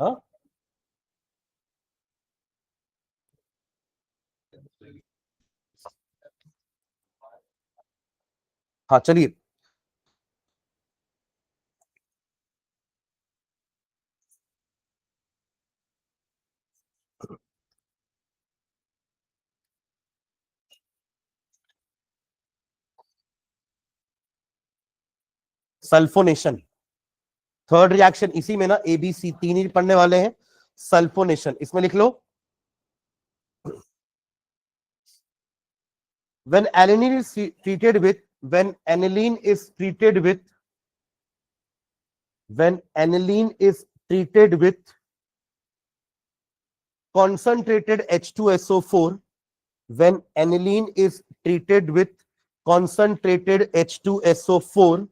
हाँ हाँ चलिए। सल्फोनेशन, थर्ड रिएक्शन इसी में ना, ए बी सी तीन ही पढ़ने वाले हैं। सल्फोनेशन इसमें लिख लो। when aniline is treated with when aniline is treated with when aniline is treated with concentrated H2SO4, when aniline is treated with concentrated H2SO4,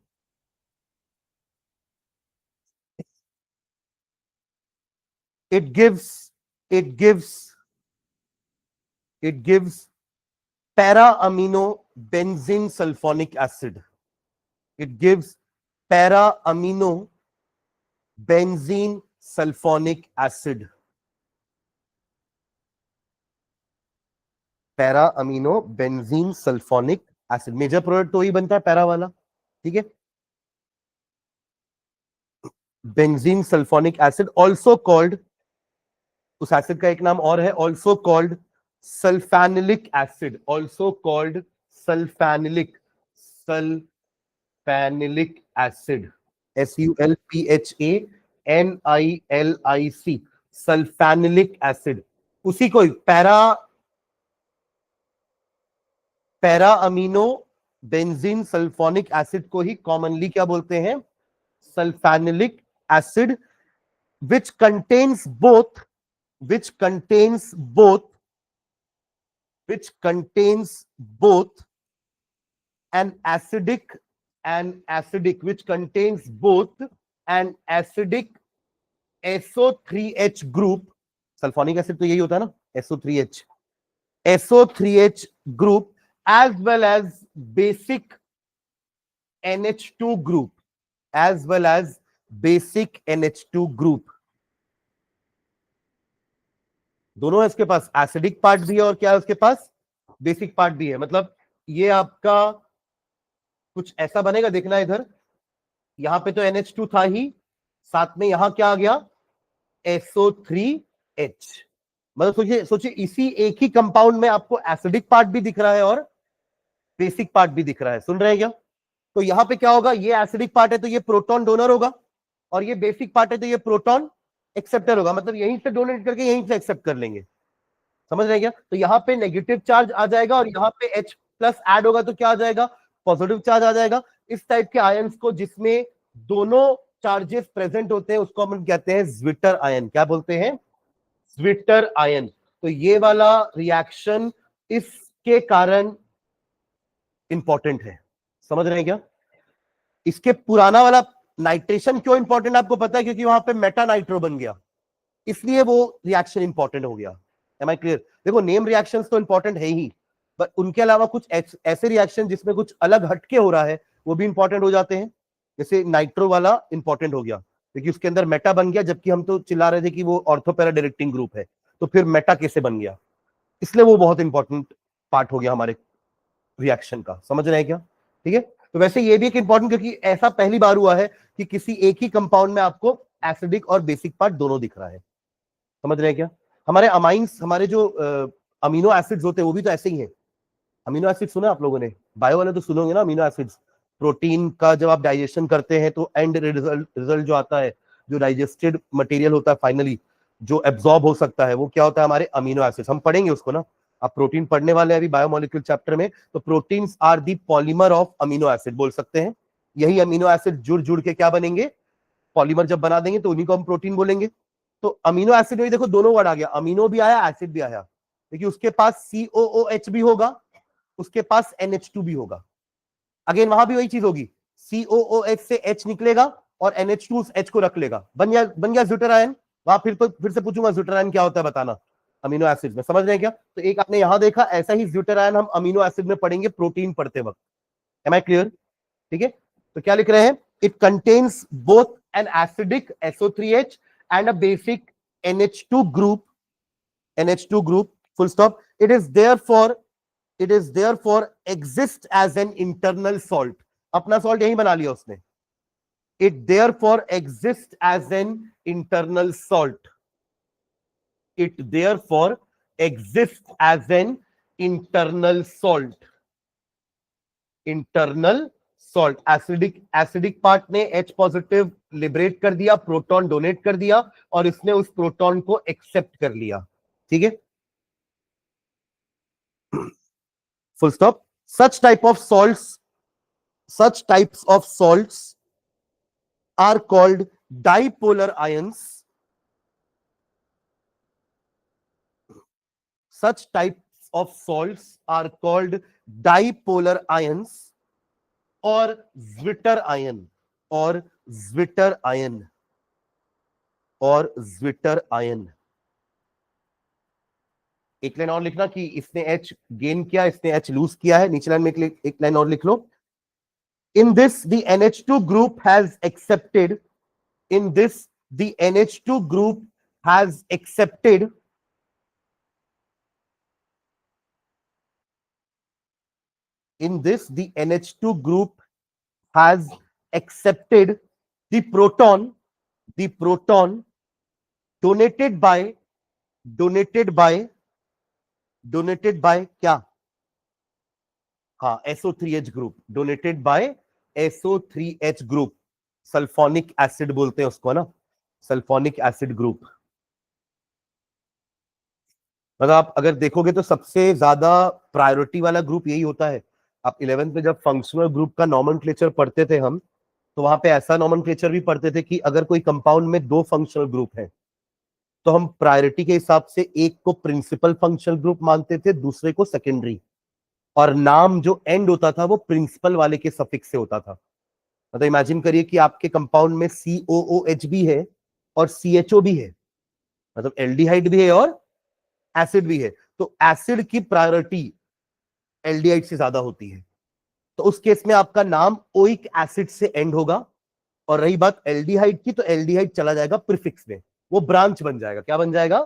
it gives it gives it gives para amino benzene sulfonic acid. It gives para amino benzene sulfonic acid. Para amino benzene sulfonic acid, major product तो ही बनता है para वाला, ठीक है। Benzene sulfonic acid also called, उस acid का एक नाम और है, also called sulphanilic acid, also called sulphanilic sulphanilic acid, SULPHANILIC, sulphanilic acid. उसी को para para amino benzene sulfonic acid को ही कॉमनली क्या बोलते हैं, sulphanilic acid, which contains both which contains both which contains both an acidic which contains both an acidic SO3H group, sulphonic acid तो यही होता है ना, SO3H group, as well as basic NH2 group, as well as basic NH2 group। दोनों है इसके पास, acidic part भी है और क्या है उसके पास, बेसिक पार्ट भी है। मतलब ये आपका कुछ ऐसा बनेगा, देखना इधर, यहां पे तो NH2 था ही, साथ में यहां क्या आ गया, SO3H। मतलब सोचिए सोचिए, इसी एक ही कंपाउंड में आपको एसिडिक पार्ट भी दिख रहा है और बेसिक पार्ट भी दिख रहा है, सुन रहे हैं क्या। तो यहां पे क्या होगा, ये एसिडिक पार्ट है तो ये प्रोटॉन डोनर होगा, और ये बेसिक पार्ट है तो ये प्रोटॉन एक्सेप्टर होगा। मतलब यहीं से डोनेट करके यहीं से एक्सेप्ट कर लेंगे, समझ रहे हैं क्या। तो यहाँ पे नेगेटिव चार्ज आ जाएगा और यहाँ पे H प्लस ऐड होगा तो क्या आ जाएगा, पॉजिटिव चार्ज आ जाएगा। इस टाइप के आयंस को जिसमें दोनों चार्जेस प्रेजेंट होते हैं उसको हम कहते हैं ज्विटर आयन। क्या बोलते हैं, ज्विटर आयन। तो ये वाला रिएक्शन इसके कारण इंपॉर्टेंट है, समझ रहे हैं क्या। इसके पुराना वाला नाइट्रेशन क्यों इंपॉर्टेंट आपको पता है, क्योंकि वहां पे मेटा नाइट्रो बन गया, इसलिए वो रिएक्शन इंपॉर्टेंट हो गया। Am I clear. देखो नेम रिएक्शंस तो इंपॉर्टेंट है ही, बट उनके अलावा कुछ ऐसे रिएक्शन जिसमें कुछ अलग हटके हो रहा है वो भी इंपॉर्टेंट हो जाते हैं। जैसे नाइट्रो वाला इंपॉर्टेंट हो गया क्योंकि उसके अंदर मेटा बन गया, जबकि हम तो चिल्ला रहे थे कि वो ऑर्थोपैरा डायरेक्टिंग ग्रुप है, तो फिर मेटा कैसे बन गया, इसलिए वो बहुत इंपॉर्टेंट पार्ट हो गया हमारे रिएक्शन का, समझ रहे हैं क्या। ठीक है, तो वैसे ये भी एक इंपॉर्टेंट, क्योंकि ऐसा पहली बार हुआ है कि किसी एक ही कंपाउंड में आपको एसिडिक और बेसिक पार्ट दोनों दिख रहा है, समझ रहे हैं क्या। हमारे अमाइंस, हमारे जो अमीनो एसिड्स होते हैं वो भी तो ऐसे ही है। अमीनो एसिड सुना आप लोगों ने, बायो वाले तो सुनोगे ना। अमीनो एसिड्स, प्रोटीन का जब आप डाइजेशन करते हैं तो एंड रिजल्ट जो आता है, जो डाइजेस्टेड मटेरियल होता है फाइनली, जो एब्जॉर्ब हो सकता है, वो क्या होता है, हमारे अमीनो एसिड्स। हम पढ़ेंगे उसको ना, आप प्रोटीन पढ़ने वाले हैं अभी बायोमोलिक्यूल चैप्टर में। तो proteins are the polymer of amino acid बोल सकते हैं। यही अमीनो एसिड जुड़ जुड़ के क्या बनेंगे, पॉलीमर जब बना देंगे तो उन्हीं को हम प्रोटीन बोलेंगे। तो अमीनो एसिड में देखो दोनों वर्ड आ गया, अमीनो भी आया, एसिड भी आया। देखिए उसके पास COOH भी होगा, उसके पास NH2 भी होगा। अगेन वहां भी वही चीज होगी, COOH से H निकलेगा और NH2 उस H को रख लेगा, बन गया ज्यूटर आयन। वहां फिर से पूछूंगा ज्यूटर आयन क्या होता है बताना अमीनो एसिड में, समझ रहे हैं क्या। तो एक आपने यहां देखा, ऐसा ही ज्यूटर आयन हम अमीनो एसिड में पढ़ेंगे प्रोटीन पढ़ते वक्त। एम आई क्लियर, ठीक है। तो क्या लिख रहे हैं, it contains both an acidic SO3H and a basic NH2 group, full stop. It is therefore exist as an internal salt. अपना salt यही बना लिया उसने. It therefore exists as an internal salt. It therefore exists as an internal salt. Internal salt. Acidic part ने H positive liberate कर दिया, proton donate कर दिया और इसने उस प्रोटॉन को एक्सेप्ट कर लिया. ठीक है, full stop. Such types of salts are called dipolar ions. Such types of salts are called dipolar ions or Zwitter ion or Zwitter ion or Zwitter ion. एक लाइन और लिखना कि इसने H गेन किया, इसने H लूज किया है. नीचे लाइन में एक लाइन और लिख लो. In this the NH2 group has accepted. In this the NH2 group has accepted in this the NH2 group has accepted the proton donated by क्या? हाँ, SO3H group, donated by SO3H group. Sulphonic acid बोलते हैं उसको ना, sulphonic acid group. मतलब आप अगर देखोगे तो सबसे ज्यादा प्रायोरिटी वाला ग्रुप यही होता है. आप 11th में जब फंक्शनल ग्रुप का नॉमेनक्लेचर पढ़ते थे हम, तो वहां पे ऐसा नॉमेनक्लेचर भी पढ़ते थे कि अगर कोई कंपाउंड में 2 फंक्शनल ग्रुप है तो हम प्रायोरिटी के हिसाब से एक को प्रिंसिपल फंक्शनल ग्रुप मानते थे, दूसरे को सेकेंडरी, और नाम जो एंड होता था वो प्रिंसिपल वाले के सफिक्स से होता था. मतलब इमेजिन करिए कि आपके कंपाउंड में COOH भी है और CHO भी है, मतलब एल्डिहाइड भी है और एसिड भी है. तो एसिड की प्रायोरिटी एल्डिहाइड से ज्यादा होती है. तो उस केस में आपका नाम ओइक एसिड से एंड होगा. और रही बात एल्डिहाइड की, तो एल्डिहाइड चला जाएगा प्रीफिक्स में, वो ब्रांच बन जाएगा. क्या बन जाएगा?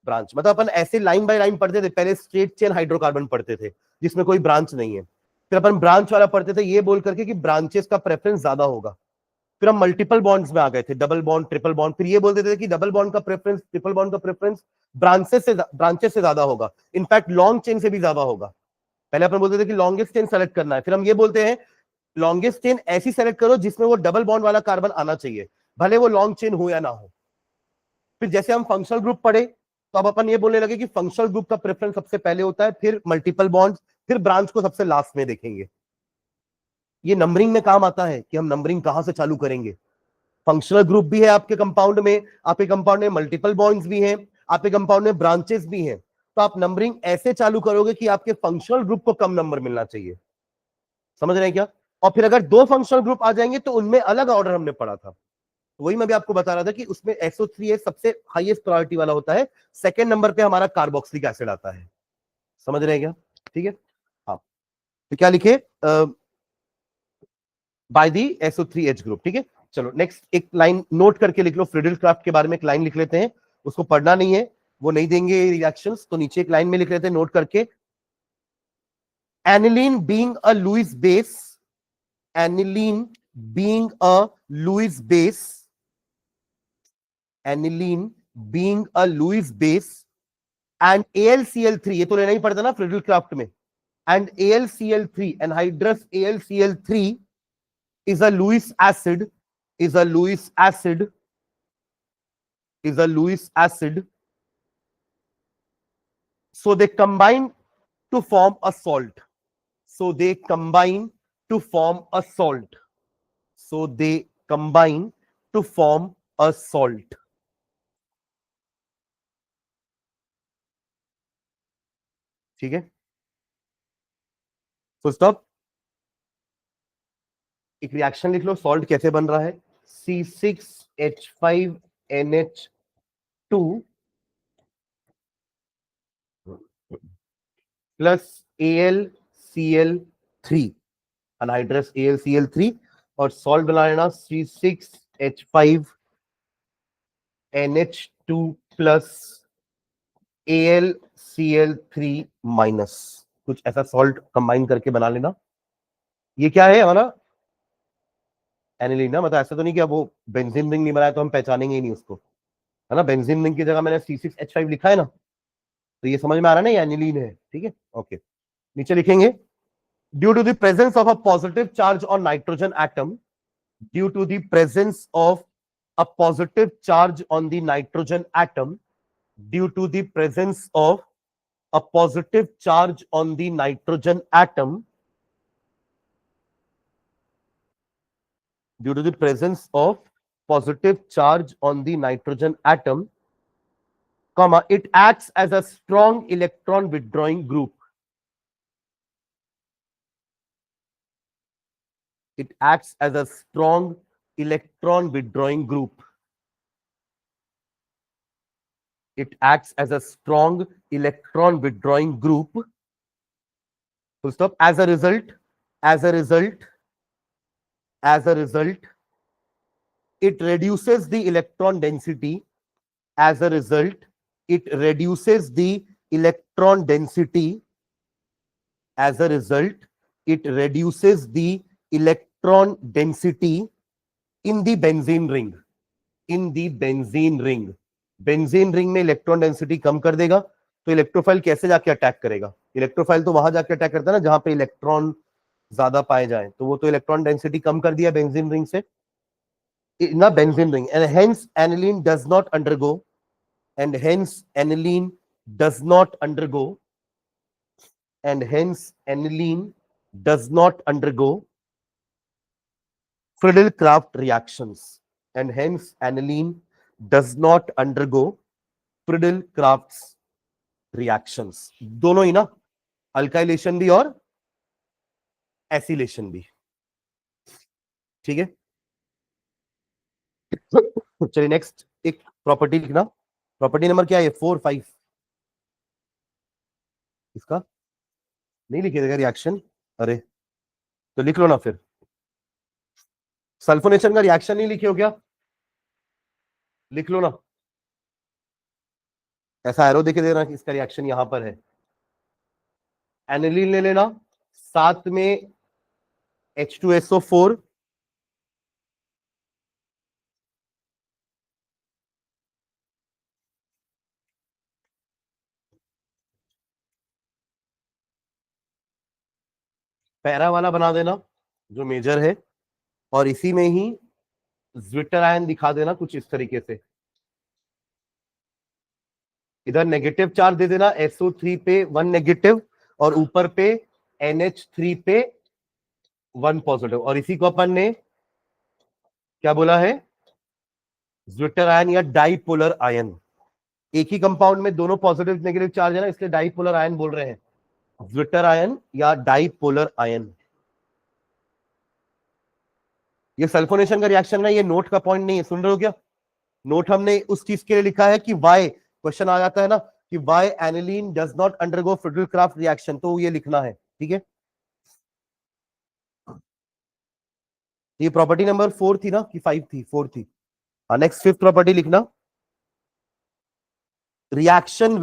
ब्रांच. मतलब अपन ऐसे लाइन बाय लाइन पढ़ते थे. पहले स्ट्रेट चेन हाइड्रोकार्बन पढ़ते थे जिसमें कोई ब्रांच नहीं है. फिर अपन ब्रांच वाला पढ़ते थे ये बोल करके कि ब्रांचेस का प्रेफरेंस ज्यादा होगा. फिर हम मल्टीपल बॉन्ड्स में आ गए थे, डबल बॉन्ड, ट्रिपल बॉन्ड. फिर ये बोलते थे कि डबल बॉन्ड का प्रेफरेंस, ट्रिपल बॉन्ड का प्रेफरेंस ब्रांचेस से ज्यादा होगा, इनफैक्ट लॉन्ग चेन से भी ज्यादा होगा. पहले अपन बोलते थे कि लॉन्गेस्ट चेन सेलेक्ट करना है. फिर हम ये बोलते हैं लॉन्गेस्ट चेन ऐसी सेलेक्ट करो जिसमें वो डबल बॉन्ड वाला कार्बन आना चाहिए, भले वो लॉन्ग चेन हो या ना हो. फिर जैसे हम फंक्शनल ग्रुप पढ़े तो अब अपन ये बोलने लगे कि फंक्शनल ग्रुप का प्रेफरेंस सबसे पहले होता है, फिर मल्टीपल बॉन्ड, फिर ब्रांच को सबसे लास्ट में देखेंगे. ये नंबरिंग में काम आता है कि हम नंबरिंग कहां से चालू करेंगे. फंक्शनल ग्रुप भी है आपके कंपाउंड में, आपके कंपाउंड में मल्टीपल बॉन्ड्स भी हैं, आपके कंपाउंड में ब्रांचेस भी हैं. तो आप नंबरिंग ऐसे चालू करोगे कि आपके फंक्शनल ग्रुप को कम नंबर मिलना चाहिए. समझ रहे हैं क्या? और फिर अगर 2 फंक्शनल ग्रुप आ जाएंगे तो उनमें अलग ऑर्डर हमने पढ़ा था. वही मैं भी आपको बता रहा था कि उसमें SO3 सबसे हाईएस्ट प्रायोरिटी वाला होता है. सेकंड नंबर पे हमारा कार्बोक्सिलिक एसिड आता है. समझ रहे हैं क्या? ठीक है. हाँ, तो क्या लिखे? By the SO3H group. ठीक है, चलो नेक्स्ट एक लाइन नोट करके लिख लो. फ्रीडल क्राफ्ट के बारे में एक लाइन लिख लेते हैं. उसको पढ़ना नहीं है, वो नहीं देंगे रिएक्शंस, तो नीचे एक लाइन में लिख लेते हैं नोट करके. Aniline being a Lewis base, aniline being a Lewis base, aniline being a Lewis base and AlCl3, ये तो लेना ही पड़ता ना फ्रीडल क्राफ्ट में, and AlCl3, anhydrous AlCl3 is a Lewis acid, is a Lewis acid, is a Lewis acid. So they combine to form a salt. So they combine to form a salt. So they combine to form a salt. ठीक है, full stop. एक reaction लिख लो, salt कैसे बन रहा है. C6H5NH2 plus AlCl3, anhydrous AlCl3, और salt बना लेना C6H5 NH2 plus AlCl3 minus, कुछ ऐसा सॉल्ट कंबाइन करके बना लेना। ये क्या है हमारा एनिलीन ना, मतलब ऐसा तो नहीं कि अब वो बेंजीन रिंग नहीं बनाया तो हम पहचानेंगे ही नहीं उसको, है ना। बेंजीन रिंग की जगह मैंने C6H5 लिखा है ना, तो ये समझ में आ रहा है ना, ये एनिलीन है, ठीक है, ओके। नीचे लिखेंगे due to the presence of a positive charge on nitrogen atom, due to the presence of a positive charge on the nitrogen atom, due to the presence of a positive charge on the nitrogen atom, due to the presence of positive charge on the nitrogen atom, comma, it acts as a strong electron withdrawing group. It acts as a strong electron withdrawing group. It acts as a strong electron withdrawing group. Full stop. As a result, it reduces the electron density. As a result, it reduces the electron density. As a result, it reduces the electron density in the benzene ring. In the benzene ring. Benzene ring में electron density कम कर देगा, तो electrophile कैसे जाके attack करेगा? Electrophile तो वहां जाके अटैक करता है ना जहां पे इलेक्ट्रॉन ज्यादा पाए जाए, तो वो तो इलेक्ट्रॉन डेंसिटी कम कर दिया बेंजीन रिंग से ना, benzene ring, and hence aniline does not undergo, and hence aniline does not undergo, and hence aniline does not undergo Friedel-Crafts reactions, and hence aniline does not undergo Friedel-Crafts reactions. दोनों ही ना, alkylation भी और acylation भी, ठीक है। चलिए next एक property लिखना, प्रॉपर्टी नंबर क्या है? 4, 5। इसका नहीं लिखिएगा रिएक्शन, अरे तो लिख लो ना फिर। सल्फोनेशन का रिएक्शन नहीं लिखे हो क्या? लिख लो ना, ऐसा एरो देके देना कि इसका रिएक्शन यहां पर है। एनिलीन ले लेना, साथ में H2SO4, पैरा वाला बना देना जो मेजर है, और इसी में ही ज्विटर आयन दिखा देना कुछ इस तरीके से। इधर नेगेटिव चार्ज दे देना, SO3 पे 1 नेगेटिव और ऊपर पे NH3 पे 1 पॉजिटिव, और इसी को अपन ने क्या बोला है? ज्विटर आयन या डाइपोलर आयन। एक ही कंपाउंड में दोनों पॉजिटिव नेगेटिव चार्ज है ना, इसलिए डाइपोलर आयन बोल रहे हैं, ज्विटर आयन या डाइपोलर आयन। ये सल्फोनेशन का रिएक्शन है, ये नोट का पॉइंट नहीं है, सुन रहे हो क्या? नोट हमने उस चीज के लिए लिखा है कि वाई, क्वेश्चन आ जाता है ना कि why aniline does not undergo Friedel Crafts reaction, तो ये लिखना है, ठीक है। ये प्रॉपर्टी नंबर 4 थी ना कि 5 थी? 4 थी। हाँ, नेक्स्ट 5th प्रॉपर्टी लिखना, reaction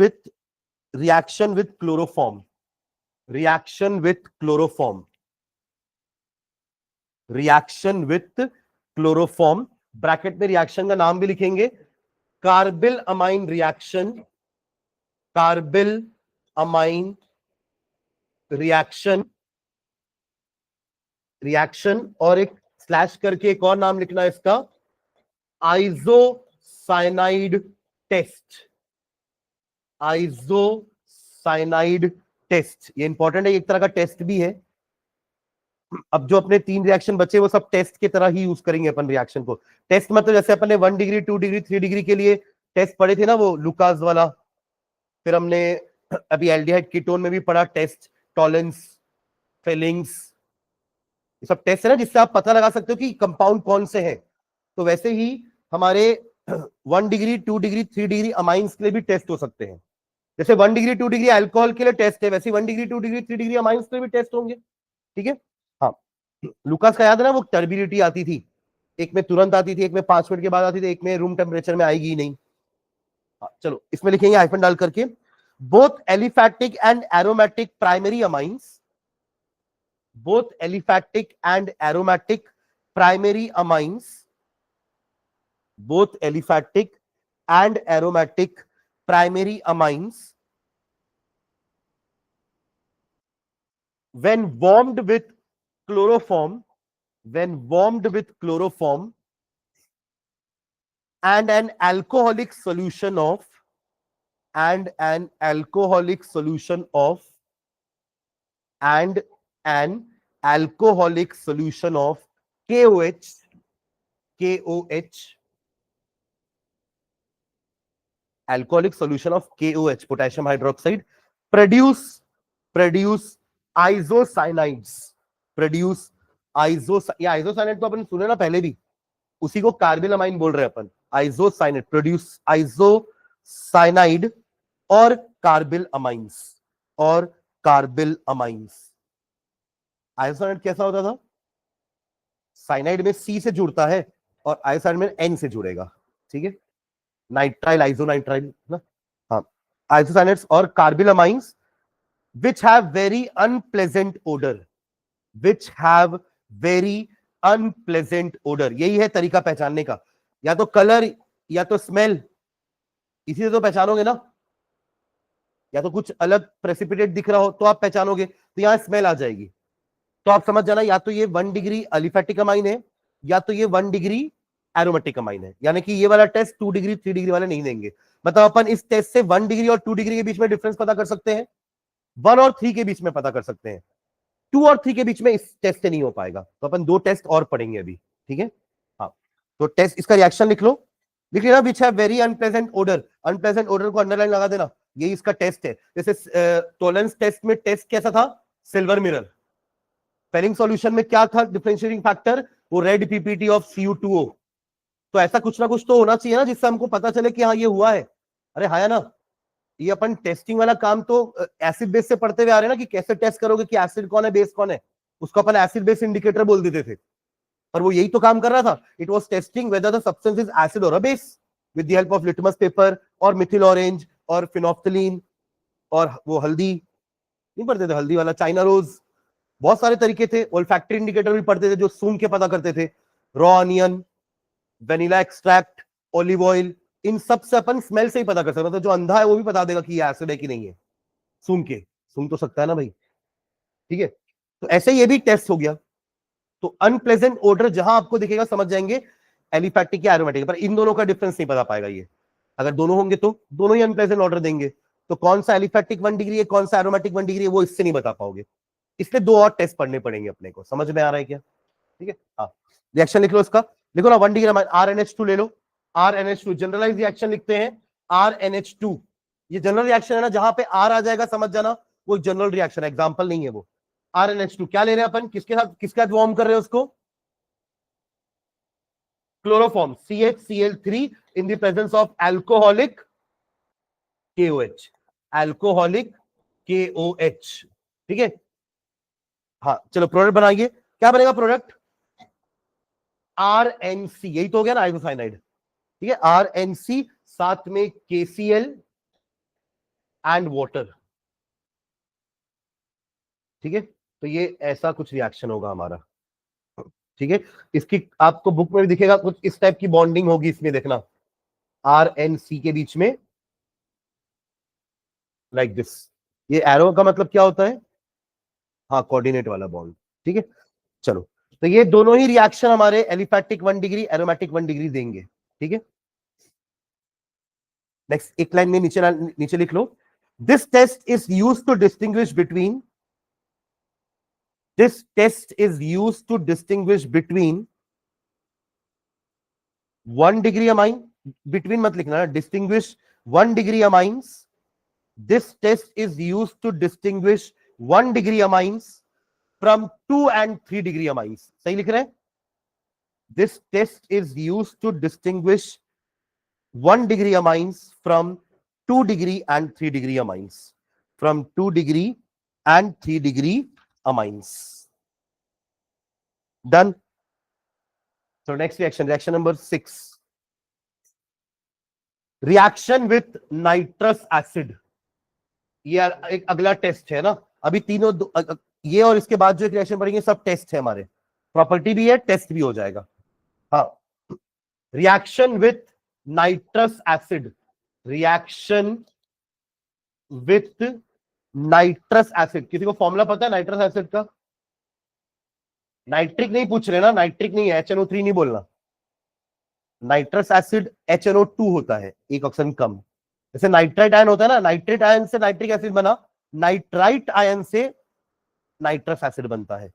with chloroform, reaction with chloroform, reaction with chloroform, bracket में रिएक्शन का नाम भी लिखेंगे, carbyl amine reaction, carbyl amine reaction, reaction, और एक स्लैश करके एक और नाम लिखना है इसका, आइसोसाइनाइड टेस्ट, आइसोसाइनाइड टेस्ट। ये इंपॉर्टेंट है, एक तरह का टेस्ट भी है। अब जो अपने 3 रिएक्शन बचे वो सब टेस्ट की तरह ही यूज करेंगे अपन रिएक्शन को। टेस्ट मतलब जैसे अपन ने 1 डिग्री 2 डिग्री 3 डिग्री के लिए टेस्ट पढ़े थे ना, वो लुकास वाला, फिर हमने अभी एल्डिहाइड कीटोन में भी पढ़ा टेस्ट, टॉलेंस, फेलिंग्स, ये सब टेस्ट है ना जिससे आप पता लगा सकते हो कि कंपाउंड कौन से हैं। तो वैसे ही हमारे 1 डिग्री 2 डिग्री 3 डिग्री अमाइंस के लिए भी टेस्ट हो सकते हैं। जैसे 1 डिग्री 2 डिग्री अल्कोहल के लिए टेस्ट है, वैसे 1 डिग्री 2 डिग्री 3 डिग्री अमाइंस के लिए भी टेस्ट होंगे, ठीक है। हाँ, लुकास का याद है ना, वो टर्बिडिटी आती थी, एक में तुरंत आती थी, एक में 5 मिनट के बाद आती थी, एक में रूम टेम्परेचर में आएगी ही नहीं। चलो इसमें लिखेंगे हाइफन डाल करके, both aliphatic and aromatic primary amines, both aliphatic and aromatic primary amines, both aliphatic and aromatic primary amines, when warmed with chloroform, and an alcoholic solution of and an alcoholic solution of KOH, alcoholic solution of KOH, potassium hydroxide, produce isocyanides, या isocyanide तो अपन सुने ना पहले भी, उसी को carbyl amine बोल रहे हैं अपन, आइसोसाइनाइड, प्रोड्यूस आइसोसाइनाइड और कार्बिल अमाइंस, आइसोसाइनाइड कैसा होता था, साइनाइड में C से जुड़ता है और आइसोसाइनाइड में N से जुड़ेगा, ठीक है, नाइट्राइल, आइसोनाइट्राइल ना, हाँ, आइसोसाइनाइड्स और carbyl amines which have very unpleasant odor, यही है तरीका पहचानने का, या तो कलर या तो स्मेल, इसी से तो पहचानोगे ना, या तो कुछ अलग प्रेसिपिटेट दिख रहा हो तो आप पहचानोगे, तो यहां स्मेल आ जाएगी, तो आप समझ जाना या तो ये 1 डिग्री अलिफैटिक अमाइन है या तो ये 1 डिग्री एरोमेटिक अमाइन है, यानी कि ये वाला टेस्ट 2 डिग्री 3 डिग्री वाले नहीं देंगे। मतलब अपन इस टेस्ट से 1 डिग्री और 2 डिग्री के बीच में डिफरेंस पता कर सकते हैं, 1 और 3 के बीच में पता कर सकते हैं, 2 और 3 के बीच में इस टेस्ट से नहीं हो पाएगा, तो अपन 2 टेस्ट और पढ़ेंगे अभी, ठीक है। हाँ, तो टेस्ट, इसका रिएक्शन लिख लो, लिख लेना, which have very unpleasant odour, unpleasant odour को अंडरलाइन लगा देना, यही इसका टेस्ट है। जैसे टोलेंस टेस्ट में टेस्ट कैसा था, सिल्वर मिरर, फेलिंग सॉल्यूशन में क्या था डिफरेंशिएटिंग फैक्टर, वो रेड पीपीटी ऑफ Cu2O, तो ऐसा कुछ ना कुछ तो होना चाहिए ना जिससे हमको पता चले कि हाँ ये हुआ है, अरे हाँ ना, ये अपन टेस्टिंग वाला काम तो एसिड बेस से पढ़ते हुए आ रहे हैं ना, कि कैसे टेस्ट करोगे कि एसिड कौन है बेस कौन है, उसको अपन एसिड बेस इंडिकेटर बोल देते थे, पर वो यही तो काम कर रहा था, it was testing whether the substance is acid और a base with the help of litmus paper और मिथिल ऑरेंज और फिनोफ्थलीन, और वो हल्दी नहीं पढ़ते थे, हल्दी वाला चाइना रोज, बहुत सारे तरीके थे, ओल्फैक्टरी इंडिकेटर भी पढ़ते थे जो सूंघ के पता करते थे, raw onion, vanilla extract, olive oil, इन सब से अपन स्मेल से ही पता कर सकते हैं, मतलब जो अंधा है वो भी बता देगा कि ये एसिड है कि नहीं है, सूंघ तो सकता है ना भाई, ठीक है। तो ऐसे ये भी टेस्ट हो गया, तो अनप्लेजेंट ओडर जहां आपको दिखेगा समझ जाएंगे एलिफैटिक या एरोमेटिक, पर इन दोनों का डिफरेंस नहीं पता पाएगा ये, अगर दोनों होंगे तो दोनों ही अनप्लेजेंट ऑर्डर देंगे, तो कौन सा एलिफैटिक 1 डिग्री है कौन सा एरोमेटिक 1 डिग्री है वो इससे नहीं बता पाओगे, इसलिए 2 और टेस्ट पढ़ने पड़ेंगे अपने को, समझ में आ रहा है क्या, ठीक है। हाँ, रिएक्शन लिख लो इसका, लिखो ना 1 डिग्री RNH2 ले लो, RNH2 जनरलाइज रिएक्शन लिखते हैं, RNH2 ये जनरल रिएक्शन है ना, जहां पे R आ जाएगा समझ जाना वो जनरल रिएक्शन है, एग्जांपल नहीं है वो। RNH2 क्या ले रहे हैं अपन, किसके साथ वार्म कर रहे हैं उसको, chloroform CHCl3 in the presence of alcoholic KOH, alcoholic KOH, ठीक है। हाँ चलो प्रोडक्ट बनाइए, क्या बनेगा प्रोडक्ट, RNC, यही तो हो गया ना आइसोसाइनाइड, ठीक है, RNC साथ में KCl एंड वाटर, ठीक है, तो ये ऐसा कुछ रिएक्शन होगा हमारा, ठीक है। इसकी आपको बुक में भी दिखेगा, कुछ इस टाइप की बॉन्डिंग होगी इसमें, देखना RNC के बीच में लाइक दिस, ये एरो का मतलब क्या होता है, हाँ कोऑर्डिनेट वाला बॉन्ड, ठीक है। चलो तो ये दोनों ही रिएक्शन हमारे एलिफैटिक 1 डिग्री एरोमेटिक 1 डिग्री देंगे, ठीक है। नेक्स्ट एक लाइन में नीचे लिख लो, this test is used to distinguish between, this test is used to distinguish between 1 degree amine, between मत लिखना, distinguish 1 degree amines, this test is used to distinguish 1 degree amines from 2 and 3 degree amines, सही लिख रहे हैं, this test is used to distinguish 1 degree amines from 2 degree and 3 degree amines, from 2 degree and 3 degree amines, done। So next reaction number 6, reaction with nitrous acid. ये एक अगला test है ना, अभी तीनों ये और इसके बाद जो एक रिएक्शन पढ़ेंगे सब टेस्ट है हमारे, प्रॉपर्टी भी है, टेस्ट भी हो जाएगा। हाँ, reaction with nitrous acid, reaction with nitrous acid. किसी को फॉर्मूला पता है नाइट्रस एसिड का? नाइट्रिक नहीं पूछ रहे ना, नाइट्रिक नहीं है, HNO3 नहीं बोलना। नाइट्रस एसिड HNO2 होता है, एक ऑक्सीजन कम। जैसे नाइट्राइट आयन होता है ना, नाइट्रेट आयन से नाइट्रिक एसिड बना, नाइट्राइट आयन से नाइट्रस एसिड बनता है।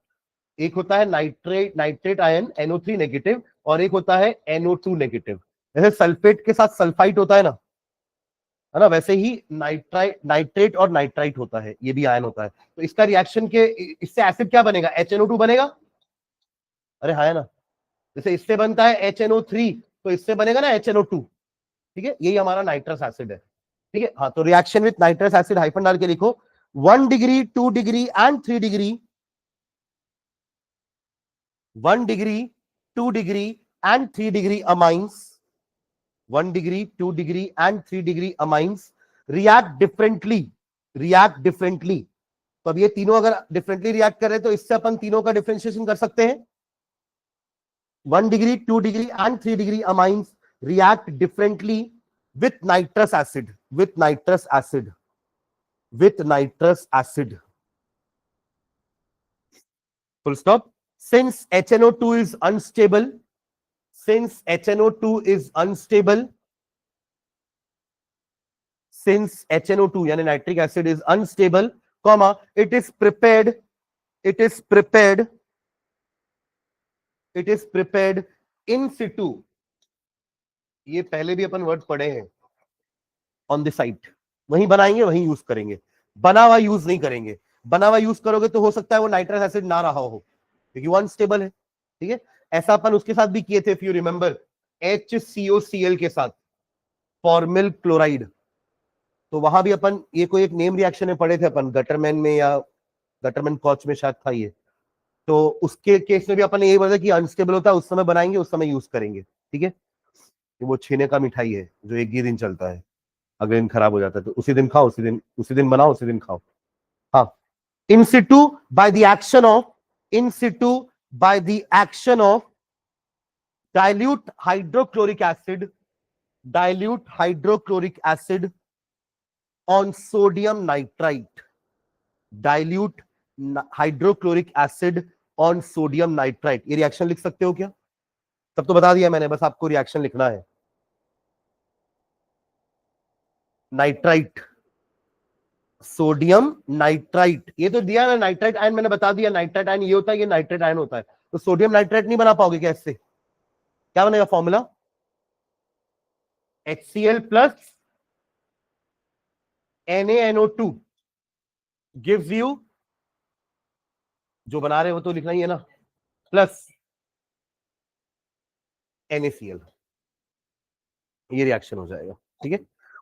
एक होता है नाइट्रेट आयन NO3 नेगेटिव, और एक होता है NO2 नेगेटिव। जैसे सल्फेट के साथ सल्फाइट होता है ना, वैसे ही नाइट्रेट और नाइट्राइट होता है, ये भी आयन होता है। तो इसका रिएक्शन के इससे एसिड क्या बनेगा? HNO2 बनेगा। अरे हाँ है ना, जैसे इससे बनता है HNO3, तो इससे बनेगा ना HNO2। ठीक है, यही हमारा नाइट्रस एसिड है। ठीक है, हाँ, तो reaction with nitrous acid hyphen डाल के लिखो, 1 degree 2 degree and 3 degree, 1 degree 2 degree and 3 degree amines, 1 degree 2 degree and 3 degree amines react differently. तो अब ये तीनों अगर डिफरेंटली रिएक्ट कर रहे हैं तो इससे अपन तीनों का डिफरेंशिएशन कर सकते हैं। 1 degree 2 degree and 3 degree amines react differently with nitrous acid, full stop. Since HNO2 is unstable, since HNO2 यानी nitric acid is unstable, comma, it is prepared in situ। ये पहले भी अपन वर्ड पढ़े हैं, ऑन द साइट, वहीं बनाएंगे वहीं use करेंगे, बना हुआ यूज नहीं करेंगे। बना हुआ यूज करोगे तो हो सकता है वो नाइट्रस एसिड ना रहा हो, क्योंकि वो अनस्टेबल है। ठीक है, ऐसा अपन उसके साथ भी किए थे, इफ यू रिमेंबर, HCOCl के साथ फॉर्मिल क्लोराइड। तो वहां भी अपन ये कोई एक नेम रिएक्शन में पढ़े थे अपन, गटरमैन में या गटरमैन कॉच में शायद था ये। तो उसके केस में भी अपन ने यही बोला कि अनस्टेबल होता है, उस समय बनाएंगे उस समय यूज करेंगे। ठीक है, वो छेने का मिठाई है जो एक ही दिन चलता है, अगले दिन खराब हो जाता है, तो उसी दिन खाओ, उसी दिन बनाओ, उसी दिन खाओ। हाँ, in situ by the action of dilute hydrochloric acid on sodium nitrite, dilute hydrochloric acid on sodium nitrite। ये रिएक्शन लिख सकते हो क्या? तब तो बता दिया मैंने, बस आपको रिएक्शन लिखना है। नाइट्राइट, सोडियम नाइट्राइट, ये तो दिया ना, नाइट्राइट आयन मैंने बता दिया, नाइट्राइट आयन ये होता है, ये नाइट्राइट आयन होता है। तो सोडियम नाइट्राइट नहीं बना पाओगे क्या इससे? क्या बनेगा formula? HCl plus NaNO2 gives you, जो बना रहे हो तो लिखना ही है ना, प्लस NaCl। ये रिएक्शन हो जाएगा। ठीक है,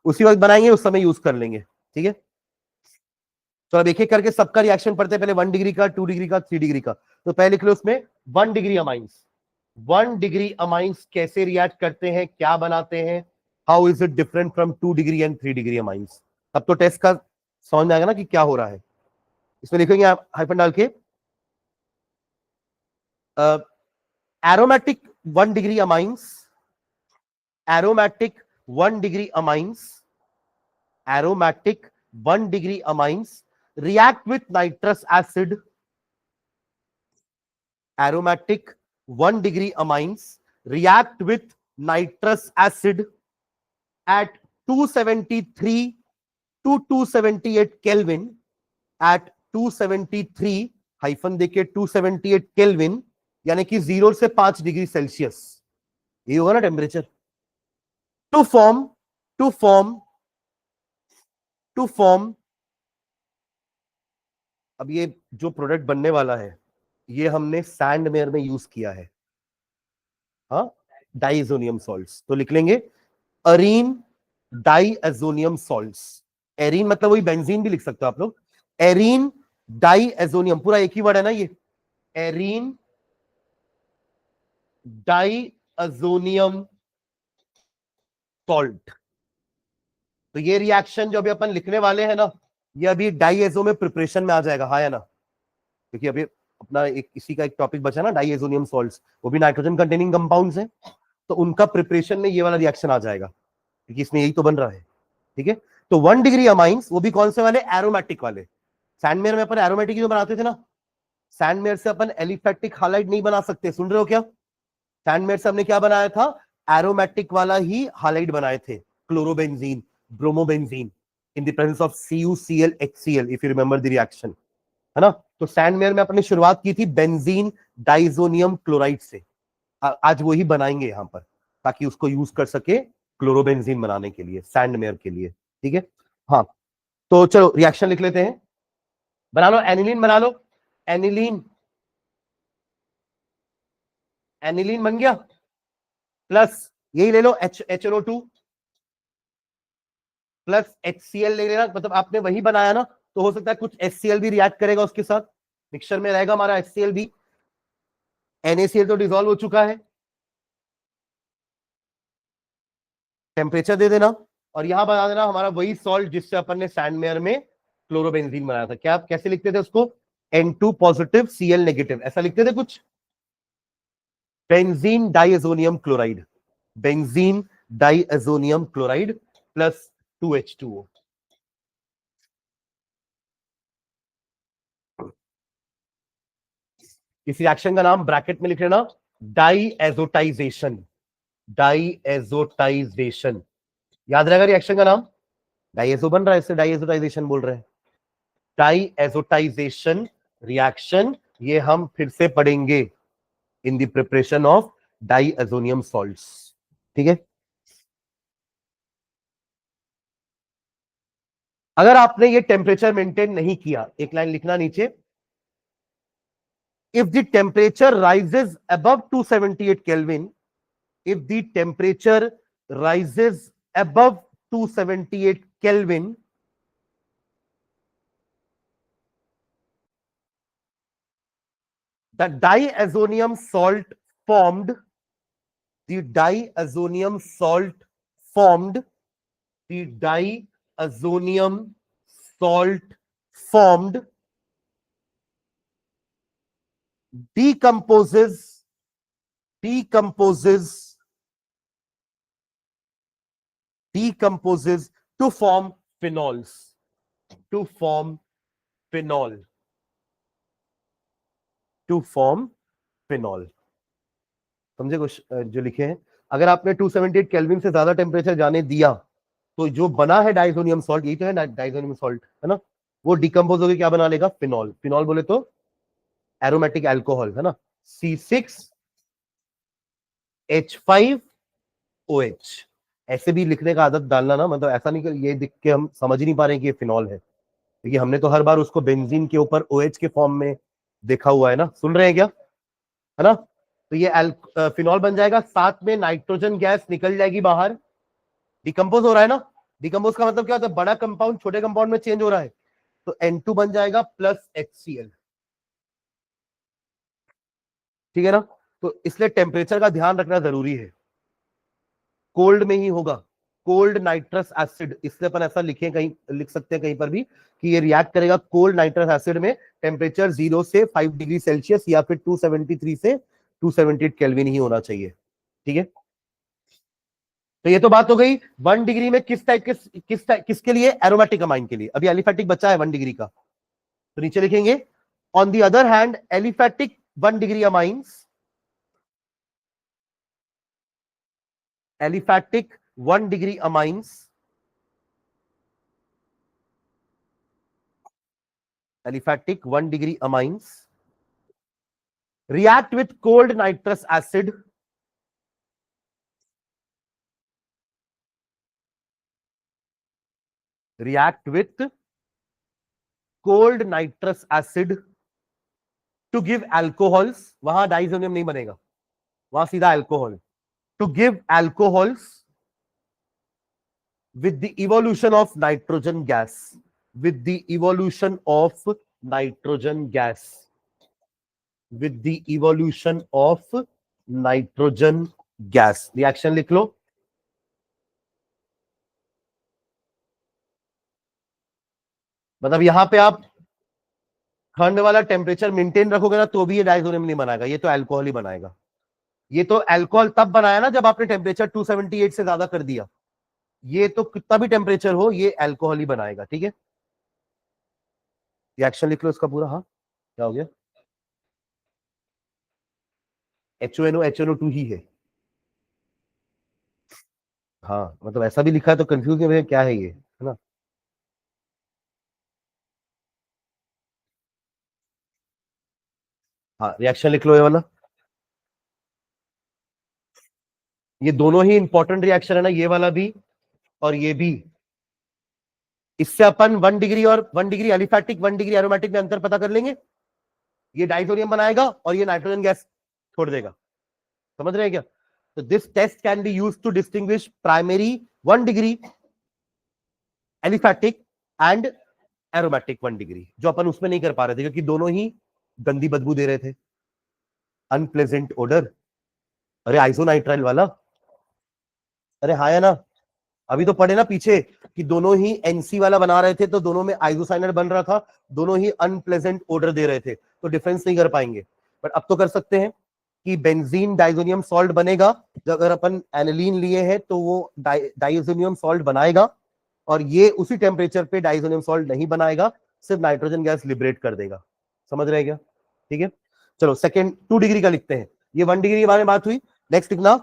उसी वक्त बनाएंगे, उस समय यूज कर लेंगे। ठीक है, तो अब एक एक करके सबका रिएक्शन पढ़ते हैं। पहले 1 डिग्री का, 2 डिग्री का, 3 डिग्री का। तो पहले लिख लो उसमें 1 डिग्री अमाइंस। 1 डिग्री अमाइंस कैसे रिएक्ट करते हैं, क्या बनाते हैं, how is it different from 2 degree and 3 degree amines. तब तो टेस्ट का समझ में आएगा ना कि क्या हो रहा है। इसमें लिखेंगे आप हाइफन डाल के, aromatic 1 degree amines, aromatic 1 degree amines, aromatic 1 degree amines react with nitrous acid, aromatic 1 degree amines react with nitrous acid at 273 to 278 Kelvin, at 273 hyphen देके 278 केल्विन, यानी कि 0 से 5 डिग्री सेल्सियस, ये होगा ना टेम्परेचर। टू फॉर्म अब ये जो प्रोडक्ट बनने वाला है ये हमने सैंडमेयर में यूज किया है, हाँ, डाइएजोनियम सॉल्ट्स। तो लिख लेंगे अरीन डाइएजोनियम सॉल्ट्स। एरीन मतलब वही बेंजीन भी लिख सकते हो आप लोग, एरीन डाइएजोनियम, पूरा एक ही वर्ड है ना ये, एरीन डाइअजोनियम सॉल्ट। तो ये रिएक्शन जो अभी अपन लिखने वाले हैं ना, ये अभी डाइएजो में प्रिपरेशन में आ जाएगा, हाँ या ना? क्योंकि अभी अपना एक इसी का एक टॉपिक बचा ना, डाइएजोनियम सॉल्ट्स, वो भी नाइट्रोजन कंटेनिंग कंपाउंड्स हैं, तो उनका प्रिपरेशन में ये वाला रिएक्शन आ जाएगा, क्योंकि इसमें यही तो बन रहा है। ठीक है, तो 1 डिग्री अमाइंस, वो भी कौन से वाले? एरोमेटिक वाले। सैंडमेयर में अपन एरोमेटिक जो बनाते थे ना, सैंडमेयर से अपन एलिफेटिक हालाइड नहीं बना सकते, सुन रहे हो क्या? सैंडमेयर से हमने क्या बनाया था? एरोमेटिक वाला ही हालाइड बनाए थे, chlorobenzene, bromobenzene, in the presence of CuCl HCl, if you remember the reaction, है ना? तो सैंडमेयर में अपने शुरुआत की थी बेंजीन डाइजोनियम क्लोराइड से, आज वही बनाएंगे यहां पर, ताकि उसको यूज कर सके क्लोरोबेंजीन बनाने के लिए, सैंडमेयर के लिए। ठीक है, हाँ, तो चलो रिएक्शन लिख लेते हैं। बना लो, एनिलीन बना लो, एनिलीन, एनिलीन बन गया, प्लस यही ले लो HNO2 प्लस HCl ले लेना, मतलब आपने वही बनाया ना, तो हो सकता है कुछ HCl भी रिएक्ट करेगा उसके साथ, मिक्सचर में रहेगा हमारा HCl भी। NaCl तो डिसॉल्व हो चुका है, टेम्परेचर दे देना, और यहां बता देना हमारा वही सॉल्ट जिससे अपन ने सैंडमेयर में क्लोरोबेंजीन बनाया था। क्या आप कैसे लिखते थे उसको? N2 पॉजिटिव Cl नेगेटिव, ऐसा लिखते थे कुछ, benzene diazonium chloride, benzene diazonium chloride plus 2H2O। इस रिएक्शन का नाम ब्रैकेट में लिख लेना, डाइएजोटाइजेशन, डाइएजोटाइजेशन, याद रहेगा रिएक्शन का नाम। डाइएजो बन रहा है, इससे डाइएजोटाइजेशन बोल रहे हैं, डाइएजोटाइजेशन रिएक्शन, ये हम फिर से पढ़ेंगे in the preparation of diazonium salts. ठीक है, अगर आपने ये टेम्परेचर मेंटेन नहीं किया, एक लाइन लिखना नीचे, if the temperature rises above 278 Kelvin, if the temperature rises above 278 Kelvin, the diazonium salt formed, the diazonium salt formed, the diazonium salt formed decomposes, decomposes, decomposes to form phenols, to form phenol, to form phenol। समझे कुछ जो लिखे हैं? अगर आपने 278 kelvin से ज्यादा temperature जाने दिया, तो जो बना है डाइजोनियम सॉल्ट, यही तो है डाइजोनियम सॉल्ट, है ना, वो डिकम्पोज होकर क्या बना लेगा? फिनॉल। फिनॉल बोले तो एरोमेटिक अल्कोहल, है ना, C6H5OH। ऐसे भी लिखने का आदत डालना ना, मतलब ऐसा नहीं कि ये दिख के हम समझ ही नहीं पा रहे हैं कि ये फिनॉल है, क्योंकि हमने तो हर बार उसको बेंजीन के ऊपर OH के फॉर्म में देखा हुआ है ना, सुन रहे हैं क्या, है ना? तो ये फिनॉल बन जाएगा, साथ में नाइट्रोजन गैस निकल जाएगी बाहर, डिकम्पोज हो रहा है ना। डिकम्पोज का मतलब क्या होता है? बड़ा कंपाउंड छोटे कंपाउंड में चेंज हो रहा है, तो N2 बन जाएगा प्लस HCl। ठीक है ना? तो इसलिए टेम्परेचर का ध्यान रखना जरूरी है, कोल्ड में ही होगा, कोल्ड नाइट्रस एसिड, इसलिए अपन ऐसा लिखे, कहीं लिख सकते हैं कहीं पर भी कि ये रिएक्ट करेगा कोल्ड नाइट्रस एसिड में, टेम्परेचर 0 से 5 डिग्री सेल्सियस या फिर 273 से 278 केल्विन ही होना चाहिए। ठीक है, तो ये तो बात हो गई 1 डिग्री में किस टाइप किसके लिए? एरोमेटिक अमाइन के लिए। अभी एलिफेटिक बचा है 1 डिग्री का, तो नीचे लिखेंगे, on the other hand aliphatic 1 degree amines, aliphatic 1 degree amines, aliphatic 1 degree amines react with cold nitrous acid, react with cold nitrous acid to give alcohols, वहां डाइजोनियम नहीं बनेगा, वहां सीधा alcohol, to give alcohols with the evolution of nitrogen gas, with the evolution of nitrogen gas, with the evolution of nitrogen gas. Reaction लिख लो। मतलब यहां पे आप ठंड वाला टेम्परेचर मेंटेन रखोगे ना तो भी ये डाइसोनियम नहीं बनाएगा, ये तो अल्कोहल ही बनाएगा। ये तो अल्कोहल तब बनाया ना जब आपने टेम्परेचर 278 से ज्यादा कर दिया। ये तो कितना भी टेम्परेचर हो ये अल्कोहल ही बनाएगा। ठीक है, रिएक्शन लिख लो इसका पूरा। हाँ, क्या हो गया? HONO HNO2 ही है। हाँ मतलब ऐसा भी लिखा है तो कंफ्यूज नहीं, क्या है ये, है ना। हाँ, रिएक्शन लिख लो ये वाला। ये दोनों ही इंपॉर्टेंट रिएक्शन है ना, ये वाला भी और ये भी। इससे अपन 1 डिग्री और 1 डिग्री एलिफैटिक 1 डिग्री एरोमेटिक में अंतर पता कर लेंगे। ये डाइसोनियम बनाएगा और ये नाइट्रोजन गैस छोड़ देगा। समझ रहे हैं क्या? तो this test can be use to distinguish primary 1 degree aliphatic and aromatic 1 degree, जो अपन उसमें नहीं कर पा रहे थे क्योंकि दोनों ही गंदी बदबू दे रहे थे, अनप्लेजेंट ओडर। अरे आइसोनाइट्राइल वाला, अरे हाँ है ना, अभी तो पढ़े ना पीछे कि दोनों ही एनसी वाला बना रहे थे तो दोनों में आइसोसाइनाइड बन रहा था, दोनों ही अनप्लेजेंट ओडर दे रहे थे, तो डिफरेंस नहीं कर पाएंगे। बट अब तो कर सकते हैं कि बेंजीन डाइजोनियम सॉल्ट बनेगा। जब अगर अपन एनिलीन लिए हैं तो वो डाइजोनियम सॉल्ट बनाएगा और ये उसी टेम्परेचर पे डाइजोनियम सॉल्ट नहीं बनाएगा, सिर्फ नाइट्रोजन गैस लिबरेट कर देगा। समझ रहे हैं क्या? ठीक है, चलो सेकेंड 2 डिग्री का लिखते हैं। ये 1 डिग्री के बारे में बात हुई। नेक्स्ट लिखना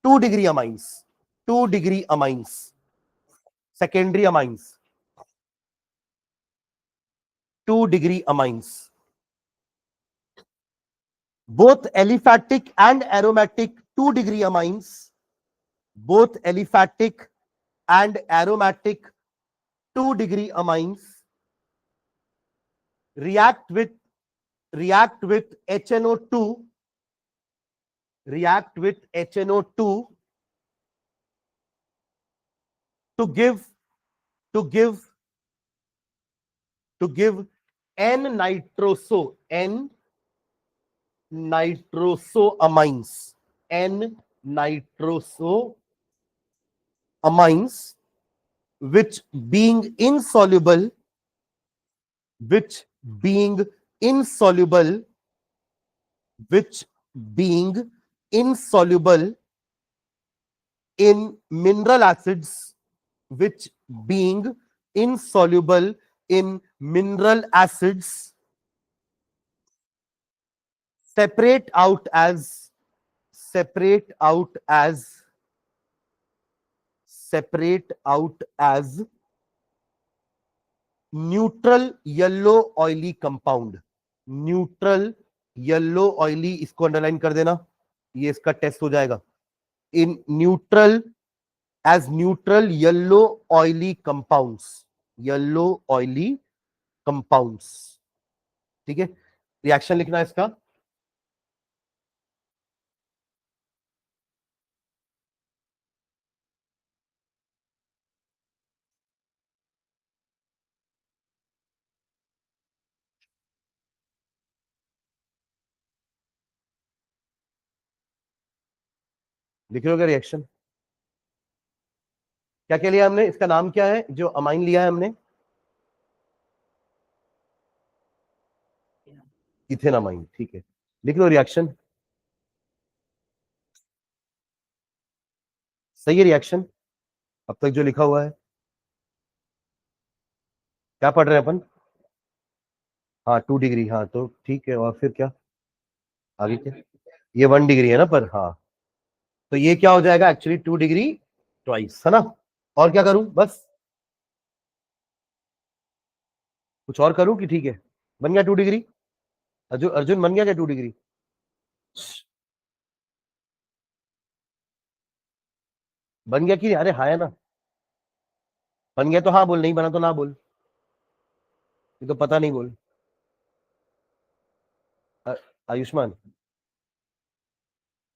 2 degree amines. 2 degree amines, secondary amines. 2 degree amines, both aliphatic and aromatic 2 degree amines, both aliphatic and aromatic 2 degree amines react with HNO2, react with HNO2 to give to give to give N nitrosoamines, N nitrosoamines, which being insoluble, which being insoluble, which being insoluble in mineral acids, which being insoluble in mineral acids, separate out as separate out as separate out as neutral yellow oily compound. Neutral yellow oily, इसको underline कर देना, ये इसका test हो जाएगा। In neutral, as neutral yellow oily compounds, yellow oily compounds. ठीक है, reaction लिखना है इसका। लिख रहे हो क्या रिएक्शन? क्या क्या लिया हमने, इसका नाम क्या है जो अमाइन लिया है हमने? Ethane amine. ठीक है, लिख लो रिएक्शन। सही है रिएक्शन अब तक जो लिखा हुआ है। क्या पढ़ रहे हैं अपन? हाँ 2 डिग्री, हाँ तो ठीक है, और फिर क्या आगे क्या? ये 1 डिग्री है ना, पर हाँ, तो ये क्या हो जाएगा एक्चुअली 2 डिग्री ट्वाइस, है ना। और क्या करूं बस? कुछ और करूं कि ठीक है? बन गया 2 डिग्री। अर्जुन अर्जुन बन गया क्या 2 डिग्री? बन गया कि नहीं? अरे हाँ है ना, बन गया तो हाँ बोल, नहीं बना तो ना बोल, ये तो पता नहीं बोल। अ- आयुष्मान,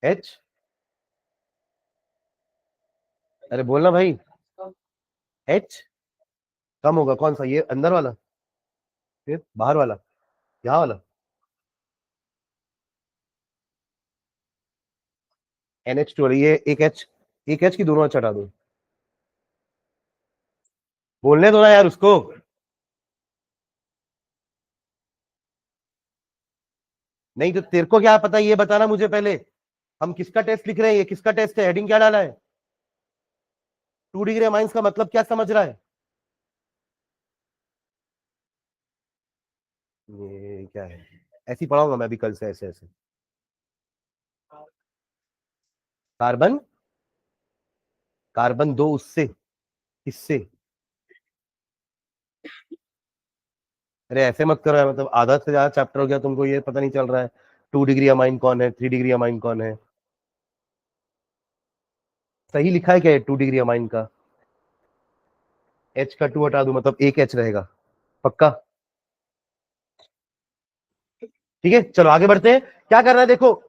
एच, अरे बोलना भाई। एच कम होगा कौन सा, ये अंदर वाला, फिर बाहर वाला, यहाँ वाला? NH2 ये एक एच की दोनों एच हटा दो, बोलने दो ना यार उसको। नहीं तो तेरे को क्या पता, ये बताना मुझे पहले। हम किसका टेस्ट लिख रहे हैं, ये किसका टेस्ट है, हेडिंग क्या डाला है? 2 डिग्री अमाइंस का मतलब क्या समझ रहा है? ये क्या है? ऐसे ही पढ़ाऊंगा मैं भी कल से, ऐसे ऐसे। कार्बन, कार्बन दो उससे, किससे? अरे ऐसे मत करो यार, मतलब आधा से ज्यादा चैप्टर हो गया, तुमको ये पता नहीं चल रहा है 2 डिग्री अमाइन कौन है, 3 डिग्री अमाइन कौन है? सही लिखा है क्या ये 2 डिग्री अमाइन का? एच का 2 हटा दूं मतलब एक एच रहेगा, पक्का? ठीक है, चलो आगे बढ़ते हैं। क्या करना है देखो,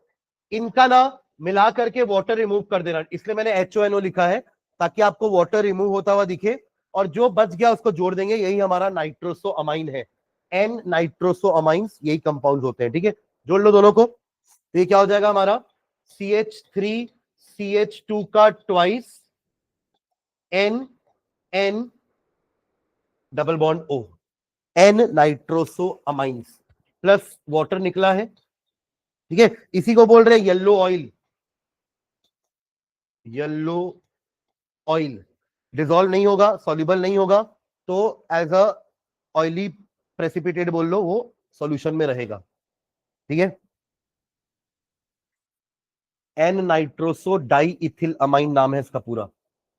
इनका ना मिला करके वाटर रिमूव कर देना, इसलिए मैंने HONO लिखा है, ताकि आपको वाटर रिमूव होता हुआ दिखे। और जो बच गया उसको जोड़ देंगे, यही हमारा नाइट्रोसो अमाइन है। एन नाइट्रोसो अमाइंस यही कंपाउंड होते हैं, ठीक है। जोड़ लो दोनों को, तो ये क्या हो जाएगा हमारा CH3CH2 का twice N, N double bond O, N nitroso amines plus water निकला है, ठीक है। इसी को बोल रहे हैं yellow oil, yellow oil. Dissolve नहीं होगा, सॉल्युबल नहीं होगा, तो एज अ ऑयली प्रेसिपिटेट बोल लो, वो सॉल्यूशन में रहेगा, ठीक है। N nitroso di ethyl amine नाम है इसका पूरा,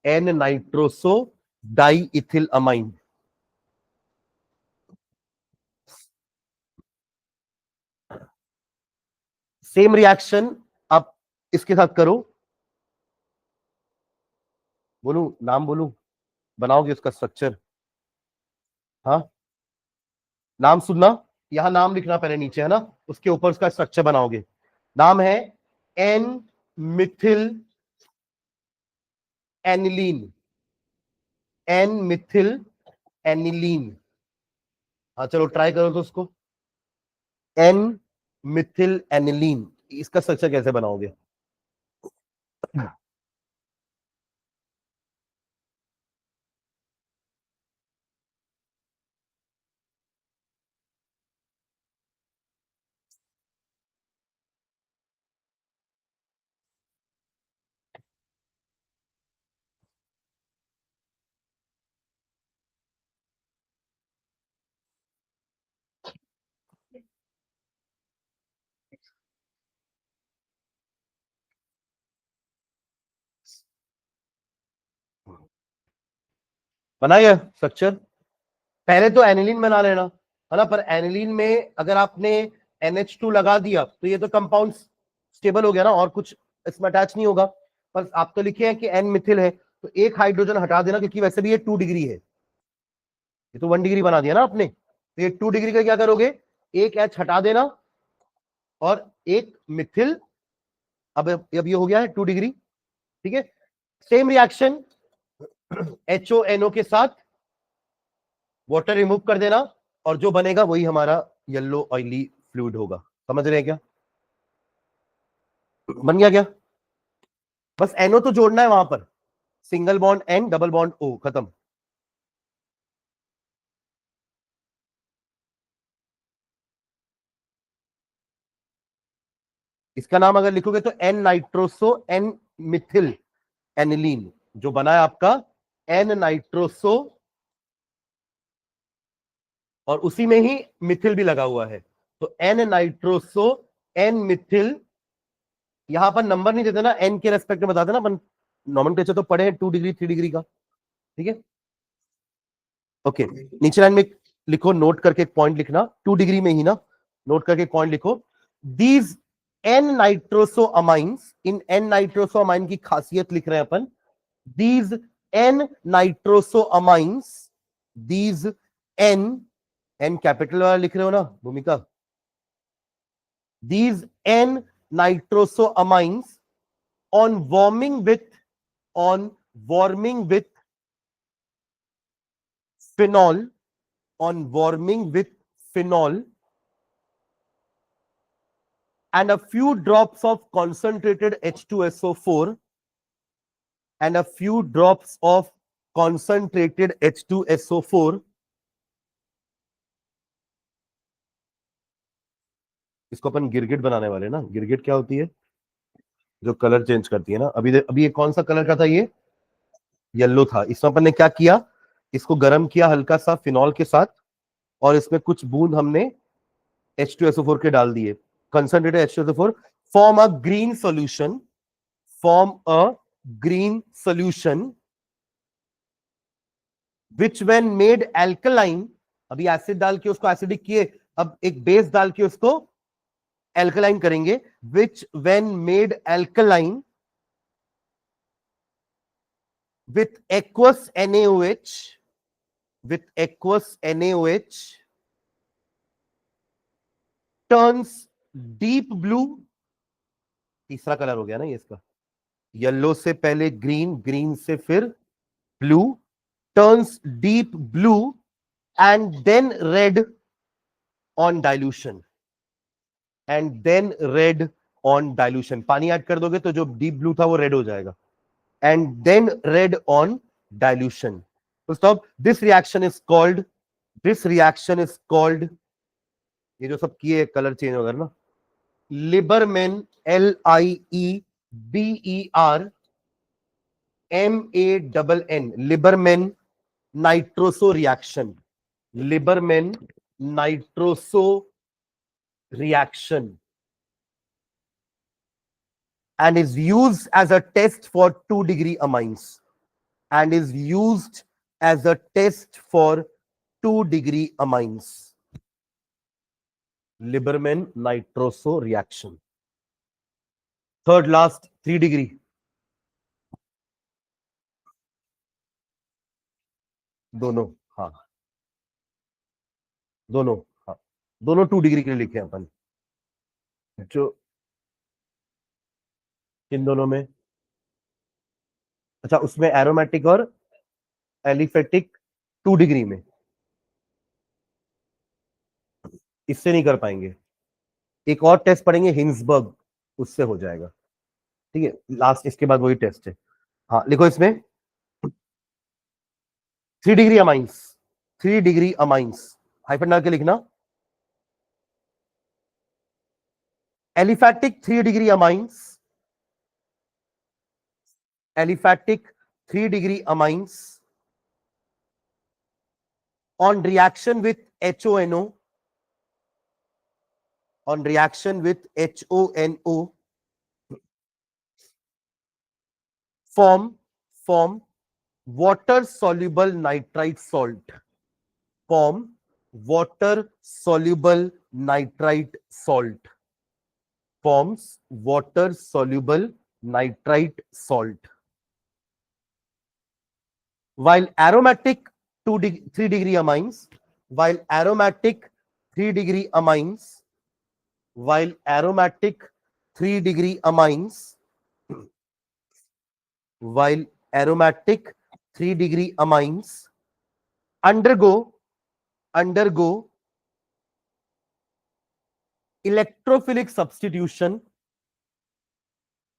N nitroso di ethyl amine. Same reaction आप इसके साथ करो, बोलू नाम बोलू, बनाओगे उसका स्ट्रक्चर? हाँ, नाम सुनना, यहां नाम लिखना पहले नीचे, है ना, उसके ऊपर उसका स्ट्रक्चर बनाओगे। नाम है N methyl aniline, N methyl aniline. हाँ चलो ट्राई करो तो उसको, एन मिथिल एनिलीन, इसका स्ट्रक्चर कैसे बनाओगे? बनाइए स्ट्रक्चर। पहले तो एनिलीन बना लेना, है ना, पर एनिलीन में अगर आपने NH2 लगा दिया तो ये तो कंपाउंड स्टेबल हो गया ना, और कुछ इसमें अटैच नहीं होगा। पर आप तो लिखे हैं कि एन मिथिल है, तो एक हाइड्रोजन हटा देना, क्योंकि वैसे भी ये 2 डिग्री है, ये तो 1 डिग्री बना दिया ना आपने, तो ये 2 डिग्री का क्या करोगे, एक एच हटा देना और एक मिथिल। अब ये हो गया है 2 डिग्री, ठीक है। सेम रिएक्शन HONO के साथ वाटर रिमूव कर देना, और जो बनेगा वही हमारा येलो ऑयली फ्लूइड होगा। समझ रहे हैं क्या? बन गया क्या? बस NO तो जोड़ना है वहां पर, single bond N double bond O, खत्म। इसका नाम अगर लिखोगे तो N nitroso N methyl aniline, जो बना है आपका एन नाइट्रोसो, और उसी में ही मिथिल भी लगा हुआ है, तो एन नाइट्रोसो एन मिथिल। यहां पर नंबर नहीं देते ना, एन के रेस्पेक्ट में बताते ना अपन, नॉमेनक्लेचर तो पढ़े हैं 2 डिग्री 3 डिग्री का, ठीक है। ओके, नीचे लाइन में लिखो, नोट करके एक पॉइंट लिखना, 2 डिग्री में ही ना, नोट करके एक पॉइंट लिखो। दीज एन नाइट्रोसो अमाइंस, इन एन नाइट्रोसो अमाइन की खासियत लिख रहे हैं अपन। these n nitrosoamines, these n, n capital वाला लिख रहे हो ना भूमिका, these n nitrosoamines on warming with, on warming with phenol, on warming with phenol and a few drops of concentrated H2SO4 and a few drops of concentrated H2SO4, इसको अपन गिरगिट बनाने वाले ना। गिरगिट क्या होती है? जो कलर चेंज करती है ना। अभी ये कौन सा कलर का था? ये येलो था। इसमें अपन ने क्या किया, इसको गर्म किया हल्का सा फिनॉल के साथ, और इसमें कुछ बूंद हमने H2SO4 के डाल दिए, concentrated H2SO4, form a green solution, form a green solution which when made alkaline, अभी एसिड डाल के उसको एसिडिक किए, अब एक बेस डाल के उसको एल्कलाइन करेंगे, विच when made alkaline with aqueous NaOH, with aqueous NaOH turns deep blue, तीसरा कलर हो गया ना ये इसका, येलो से पहले ग्रीन, ग्रीन से फिर blue, turns deep blue and then red on dilution, and then red on dilution. पानी ऐड कर दोगे तो जो डीप ब्लू था वो रेड हो जाएगा, and then red on dilution. So stop. This reaction is called, ये जो सब किए कलर चेंज वगैरह ना, Liebermann, LIEBERMANN, Liebermann nitroso reaction, Liebermann nitroso reaction, and is used as a test for 2-degree amines, and is used as a test for 2-degree amines. Lieberman nitroso reaction. Third last 3-degree. दोनों, हाँ दोनों, हाँ दोनों 2 degree के लिए लिखे अपन, जो इन दोनों में, अच्छा उसमें एरोमेटिक और एलिफेटिक 2 डिग्री में, इससे नहीं कर पाएंगे, एक और टेस्ट पढ़ेंगे हिंसबर्ग, उससे हो जाएगा, ठीक है, लास्ट इसके बाद वही टेस्ट है। हाँ लिखो इसमें three degree amines, three degree amines, hyphen डाल के लिखना, aliphatic three degree amines, aliphatic three degree amines on reaction with HONO, on reaction with HONO form water soluble nitrite salt, form water soluble nitrite salt, forms water soluble nitrite salt, while aromatic 3-degree amines, while aromatic 3-degree amines, while aromatic 3-degree amines, while aromatic 3-degree amines undergo electrophilic substitution,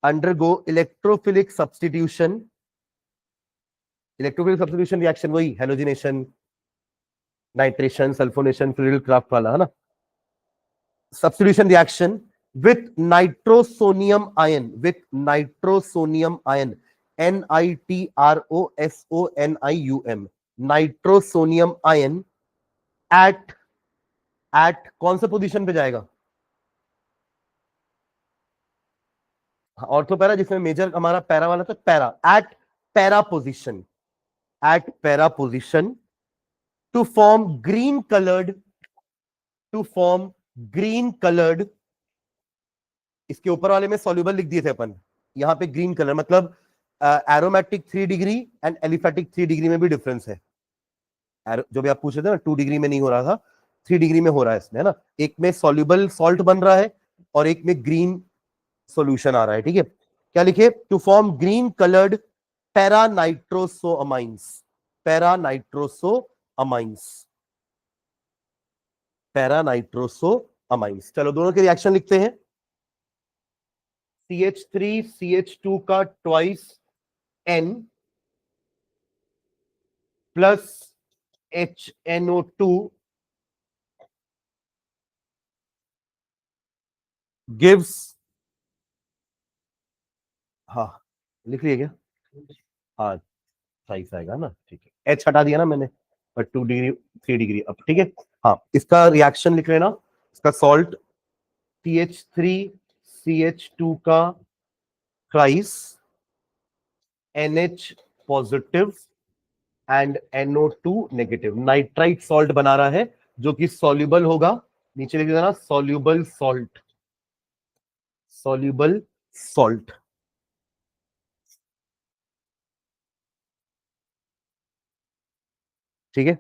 undergo electrophilic substitution, electrophilic substitution reaction वही halogenation, nitration, sulfonation, Friedel Crafts वाला है ना, substitution reaction with nitrosonium ion, with nitrosonium ion, NITROSONIUM, nitrosonium ion at कौन सा position पे जाएगा? Ortho para, जिसमें major हमारा पैरा वाला था, para, at para position, at para position to form green colored, इसके ऊपर वाले में सॉल्युबल लिख दिए थे अपन, यहां पे ग्रीन कलर मतलब एरोमेटिक 3-डिग्री एंड एलिफेटिक 3-डिग्री में भी डिफरेंस है, जो भी आप पूछ रहे थे ना 2 डिग्री में नहीं हो रहा था, 3 डिग्री में हो रहा है इसमें, है ना, एक में सॉल्युबल सॉल्ट बन रहा है और एक में ग्रीन सॉल्यूशन आ रहा है, ठीक है, क्या लिखे? To form green coloured para nitrosoamines, para nitrosoamines, para nitrosoamines. चलो दोनों के रिएक्शन लिखते हैं, CH3 CH2 का twice N plus HNO2 gives, हाँ लिख लिया क्या? हाँ सही से आएगा ना, ठीक है। H हटा दिया ना मैंने, पर 2 डिग्री 3 डिग्री अब ठीक है। हाँ इसका रिएक्शन लिख लेना, इसका सॉल्ट CH3 CH2 का ट्राइस NH positive and NO2 negative, nitrite salt बना रहा है जो कि सॉल्युबल होगा, नीचे लिख देना सॉल्युबल सॉल्ट, सॉल्युबल सॉल्ट। ठीक है,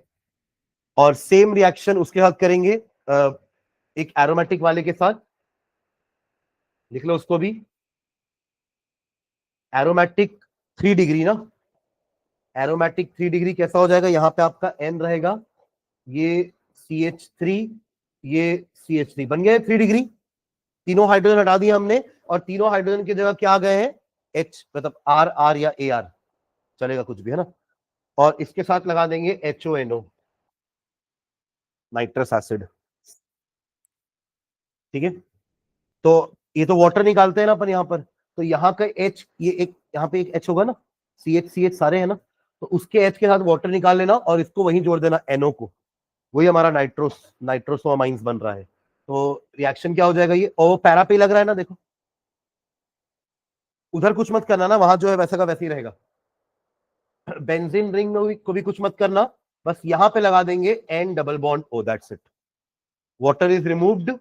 और सेम रिएक्शन उसके साथ करेंगे एक एरोमेटिक वाले के साथ, लिख लो उसको भी, एरोमेटिक 3 डिग्री ना, एरोमेटिक 3 डिग्री कैसा हो जाएगा, यहां पे आपका N रहेगा, ये CH3 ये CH3 बन गया 3 डिग्री, तीनों हाइड्रोजन हटा दिए हमने और तीनों हाइड्रोजन की जगह क्या आ गए हैं, H, मतलब R या AR चलेगा कुछ भी है ना, और इसके साथ लगा देंगे HONO, नाइट्रस एसिड। ठीक है, तो ये तो वाटर निकालते हैं ना अपन यहाँ पर, तो यहाँ का H, ये एक यहाँ पे एक H होगा ना, CH सारे है ना, तो उसके H के साथ वाटर निकाल लेना और इसको वहीं जोड़ देना NO को, वही हमारा नाइट्रोसोअमाइंस बन रहा है। तो रिएक्शन क्या हो जाएगा, ये और पैरा पे लग रहा है ना, देखो उधर कुछ मत करना ना, वहां जो है वैसा का वैसे ही रहेगा, बेंजीन रिंग में को भी कुछ मत करना, बस यहां पे लगा देंगे N double bond O, that's it, water is removed,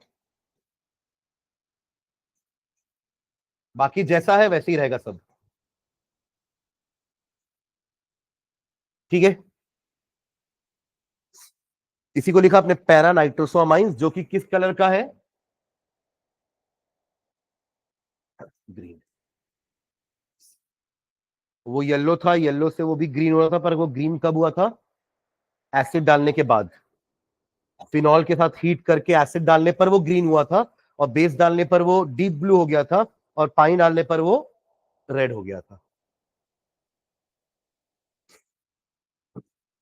बाकी जैसा है वैसे ही रहेगा सब। ठीक है, इसी को लिखा अपने पैरा नाइट्रोसोअमाइंस, जो कि किस कलर का है, ग्रीन। वो येलो था, येलो से वो भी ग्रीन हो रहा था, पर वो ग्रीन कब हुआ था, एसिड डालने के बाद, फिनॉल के साथ हीट करके एसिड डालने पर वो ग्रीन हुआ था, और बेस डालने पर वो डीप ब्लू हो गया था, और पानी डालने पर वो रेड हो गया था।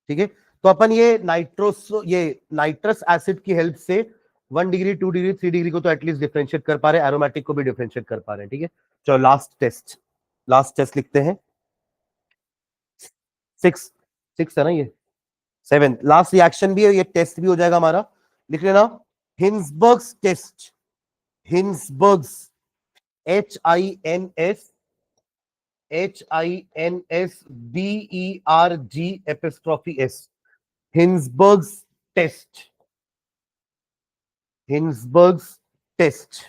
ठीक है, तो अपन ये नाइट्रस एसिड की हेल्प से 1 डिग्री 2 डिग्री 3 डिग्री को तो एटलीस्ट डिफरेंशिएट कर पा रहे हैं, एरोमेटिक को भी डिफरेंशिएट कर पा रहे हैं। ठीक है, चलो लास्ट टेस्ट लिखते हैं, 6 है ना, ये 7th लास्ट रिएक्शन भी है, ये टेस्ट भी हो जाएगा हमारा, लिख लेना Hinsberg's test, Hinsberg's HINSBERG Hinsberg's test, Hinsberg's test,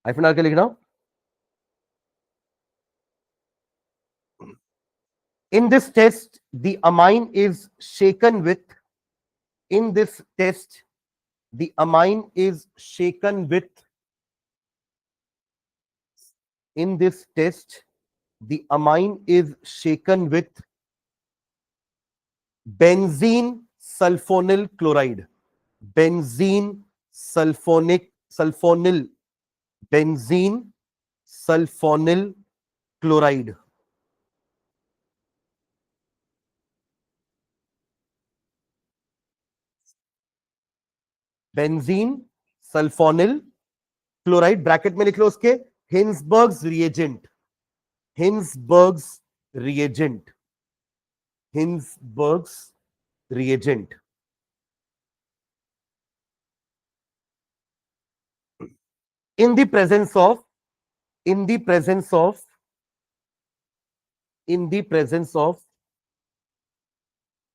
hyphen R के लिखना। In this test, the amine is shaken with, in this test, the amine is shaken with, in this test, the amine is shaken with benzene sulfonyl chloride, benzene sulfonyl, benzene sulfonyl chloride. Benzene sulfonyl chloride, bracket में लिख लो उसके Hinsberg's reagent, Hinsberg's reagent, Hinsberg's reagent. in the presence of in the presence of in the presence of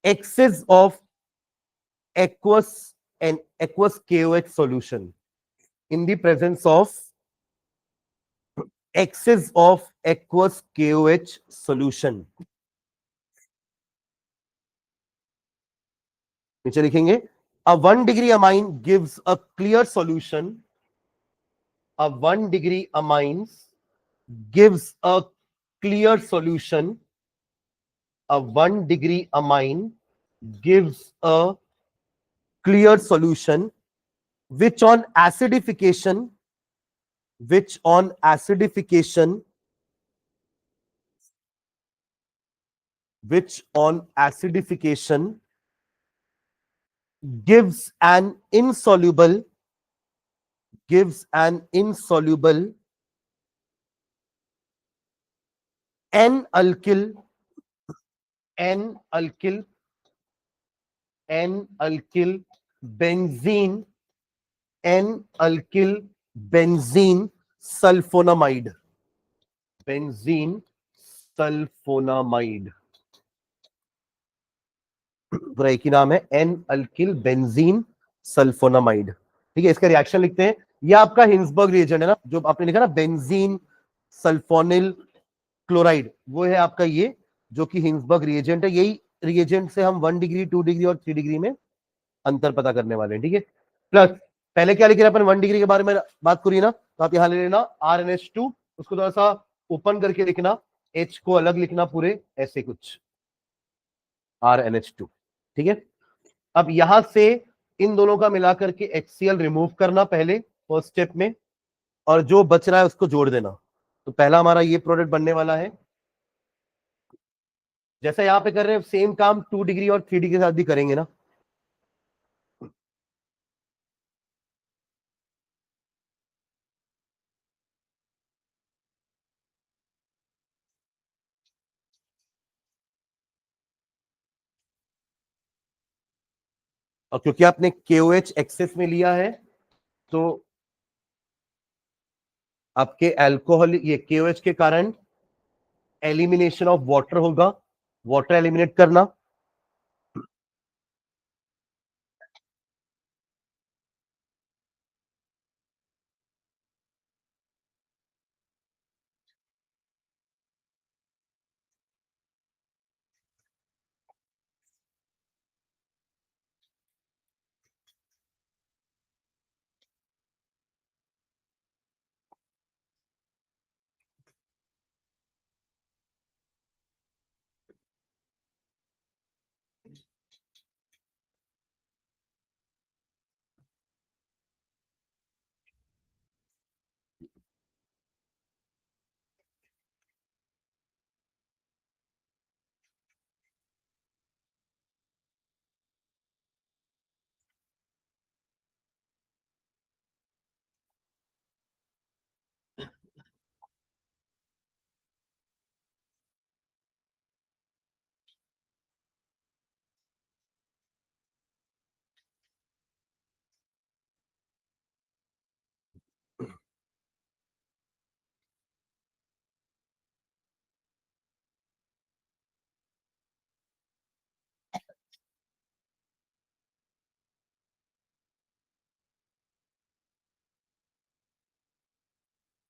excess of aqueous and aqueous KOH solution, in the presence of excess of aqueous KOH solution, नीचे लिखेंगे a 1 degree amine gives a clear solution, a 1 degree amine gives a clear solution, a 1 degree amine gives a clear solution which on acidification which on acidification which on acidification gives an insoluble n-alkyl n-alkyl benzene n-alkyl benzene sulfonamide benzene sulfonamide पूरा एक ही नाम है N alkyl benzene sulphonamide. ठीक है, इसका reaction लिखते हैं। ये आपका हिंसबर्ग रिएजेंट है ना, जो आपने लिखा ना बेंजीन सल्फोनिल क्लोराइड, वो है आपका ये जो कि हिंसबर्ग रिएजेंट है। यही रिएजेंट से हम 1 डिग्री 2 डिग्री और 3 डिग्री में अंतर पता करने वाले हैं। ठीक है, प्लस पहले क्या लिख रहे हैं अपन 1 डिग्री के बारे में बात करिए ना, तो आप यहां ले लेना RnH2, उसको थोड़ा सा ओपन करके लिखना, H को अलग लिखना पूरे ऐसे कुछ RnH2। ठीक है, अब यहां से इन दोनों का मिलाकर के HCl रिमूव करना पहले फर्स्ट स्टेप में, और जो बच रहा है उसको जोड़ देना। तो पहला हमारा ये प्रोडक्ट बनने वाला है। जैसा यहां पे कर रहे हैं सेम काम 2 डिग्री और 3 डिग्री के साथ भी करेंगे ना। और क्योंकि आपने KOH एक्सेस में लिया है तो आपके अल्कोहल ये KOH के कारण एलिमिनेशन ऑफ वाटर होगा, वाटर एलिमिनेट करना।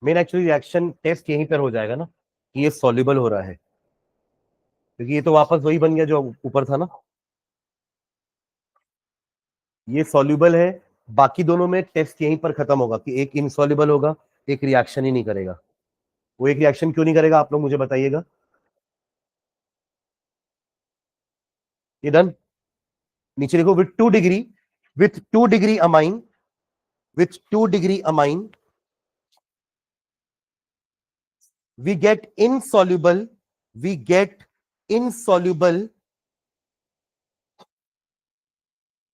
मेन एक्चुअली रिएक्शन टेस्ट यहीं पर हो जाएगा ना कि ये सॉल्युबल हो रहा है, क्योंकि ये तो वापस वही बन गया जो ऊपर था ना, ये सॉल्युबल है। बाकी दोनों में टेस्ट यहीं पर खत्म होगा कि एक इनसॉल्युबल होगा, एक रिएक्शन ही नहीं करेगा। वो एक रिएक्शन क्यों नहीं करेगा आप लोग मुझे बताइएगा। ये डन। नीचे लिखो with 2 degree amine with 2 degree amine we get insoluble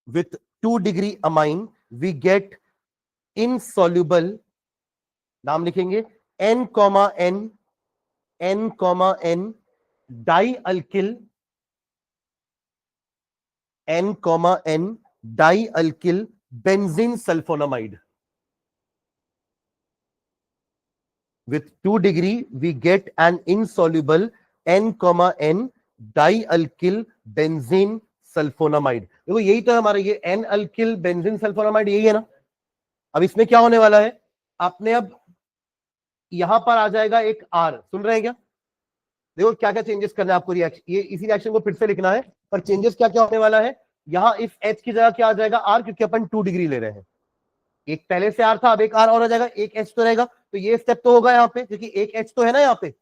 with 2 degree amine we get insoluble, नाम लिखेंगे n n dialkyl benzene sulfonamide। With 2 degree we get an insoluble n dialkyl benzene sulfonamide। देखो यही तो हमारा ये n alkyl benzene sulphonamide यही है ना। अब इसमें क्या होने वाला है, आपने अब यहां पर आ जाएगा एक R, सुन रहे हैं क्या। देखो क्या क्या चेंजेस करना है आपको, रिएक्शन ये इसी रिएक्शन को फिर से लिखना है, पर चेंजेस क्या क्या होने वाला है। यहां इस H की जगह क्या आ जाएगा R, क्योंकि अपन 2 डिग्री ले रहे हैं। एक पहले से R था, अब एक R और आ जाएगा, एक H तो रहेगा। तो ये स्टेप तो होगा यहाँ पे, क्योंकि एक H तो है ना यहाँ पे।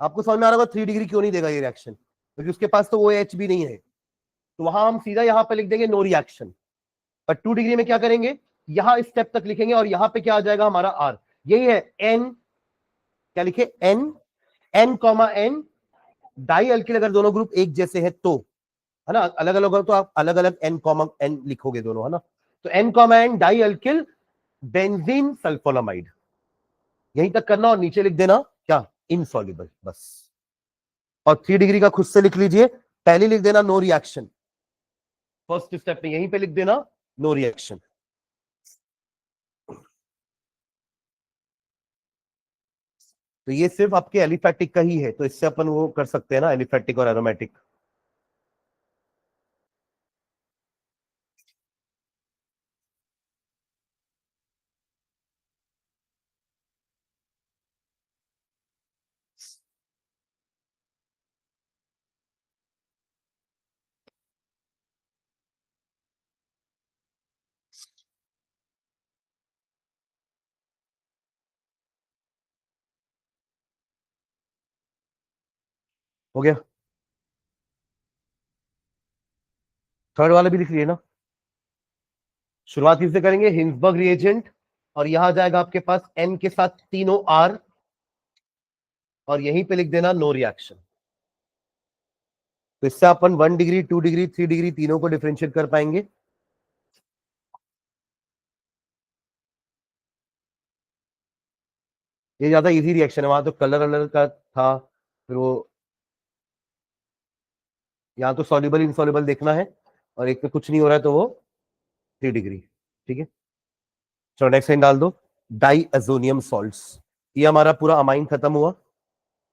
आपको समझ में आ रहा होगा 3 डिग्री क्यों नहीं देगा ये रिएक्शन, क्योंकि उसके पास तो वो H भी नहीं है। तो वहां हम सीधा यहाँ पे लिख देंगे नो रिएक्शन। पर 2 डिग्री में क्या करेंगे, यहां इस स्टेप तक लिखेंगे और यहां पे क्या आ जाएगा हमारा आर, यही है एन, क्या लिखे N, N comma N, di alkyl अगर दोनों ग्रुप एक जैसे हैं तो, है ना, अलग अलग हो तो आप अलग अलग एन कॉमा एन लिखोगे दोनों, है ना, तो N comma N di alkyl benzene sulfonamide, यहीं तक करना और नीचे लिख देना क्या, इनसॉल्युबल, बस। और 3 डिग्री का खुद से लिख लीजिए, पहले लिख देना नो रिएक्शन, फर्स्ट स्टेप में यहीं पे लिख देना नो रिएक्शन। तो ये सिर्फ आपके एलिफैटिक का ही है, तो इससे अपन वो कर सकते हैं ना, एलिफैटिक और एरोमेटिक। हो गया, थर्ड वाला भी लिख लिए ना। शुरुआत किससे करेंगे, हिंसबर्ग रिएजेंट, और यहां जाएगा आपके पास एन के साथ तीनों आर, और यहीं पे लिख देना नो रिएक्शन। तो इससे अपन 1 डिग्री 2 डिग्री 3 डिग्री तीनों को डिफरेंशिएट कर पाएंगे। ये ज्यादा इजी रिएक्शन है, वहां तो कलर अलर का था, फिर वो यहाँ तो सॉल्युबल इनसॉल्युबल देखना है, और एक पे कुछ नहीं हो रहा है तो वो 3 डिग्री, ठीक है। चलो नेक्स्ट लाइन डाल दो, डाई अजोनियम सॉल्ट्स, ये हमारा पूरा अमाइन खत्म हुआ।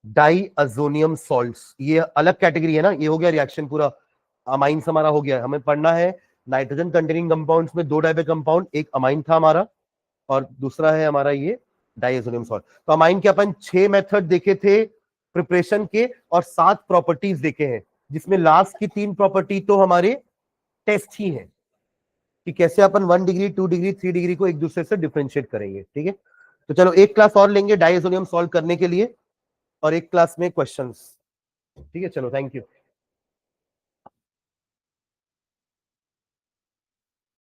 डाई अजोनियम सॉल्ट्स ये अलग कैटेगरी है ना, ये हो गया रिएक्शन पूरा, अमाइंस हमारा हो गया। हमें पढ़ना है नाइट्रोजन कंटेनिंग कंपाउंड्स में 2 डाइबे कंपाउंड, एक अमाइन था हमारा और दूसरा है हमारा ये डाइअजोनियम सॉल्ट। तो अमाइन के अपन 6 मेथड देखे थे प्रिपरेशन के, और 7 प्रॉपर्टीज देखे हैं, जिसमें लास्ट की 3 प्रॉपर्टी तो हमारे टेस्ट ही है कि कैसे अपन 1 डिग्री 2 डिग्री 3 डिग्री को एक दूसरे से डिफरेंशिएट करेंगे, ठीक है। तो चलो एक क्लास और लेंगे डाइअजोनियम सॉल्व करने के लिए, और एक क्लास में क्वेश्चंस, ठीक है। चलो थैंक यू।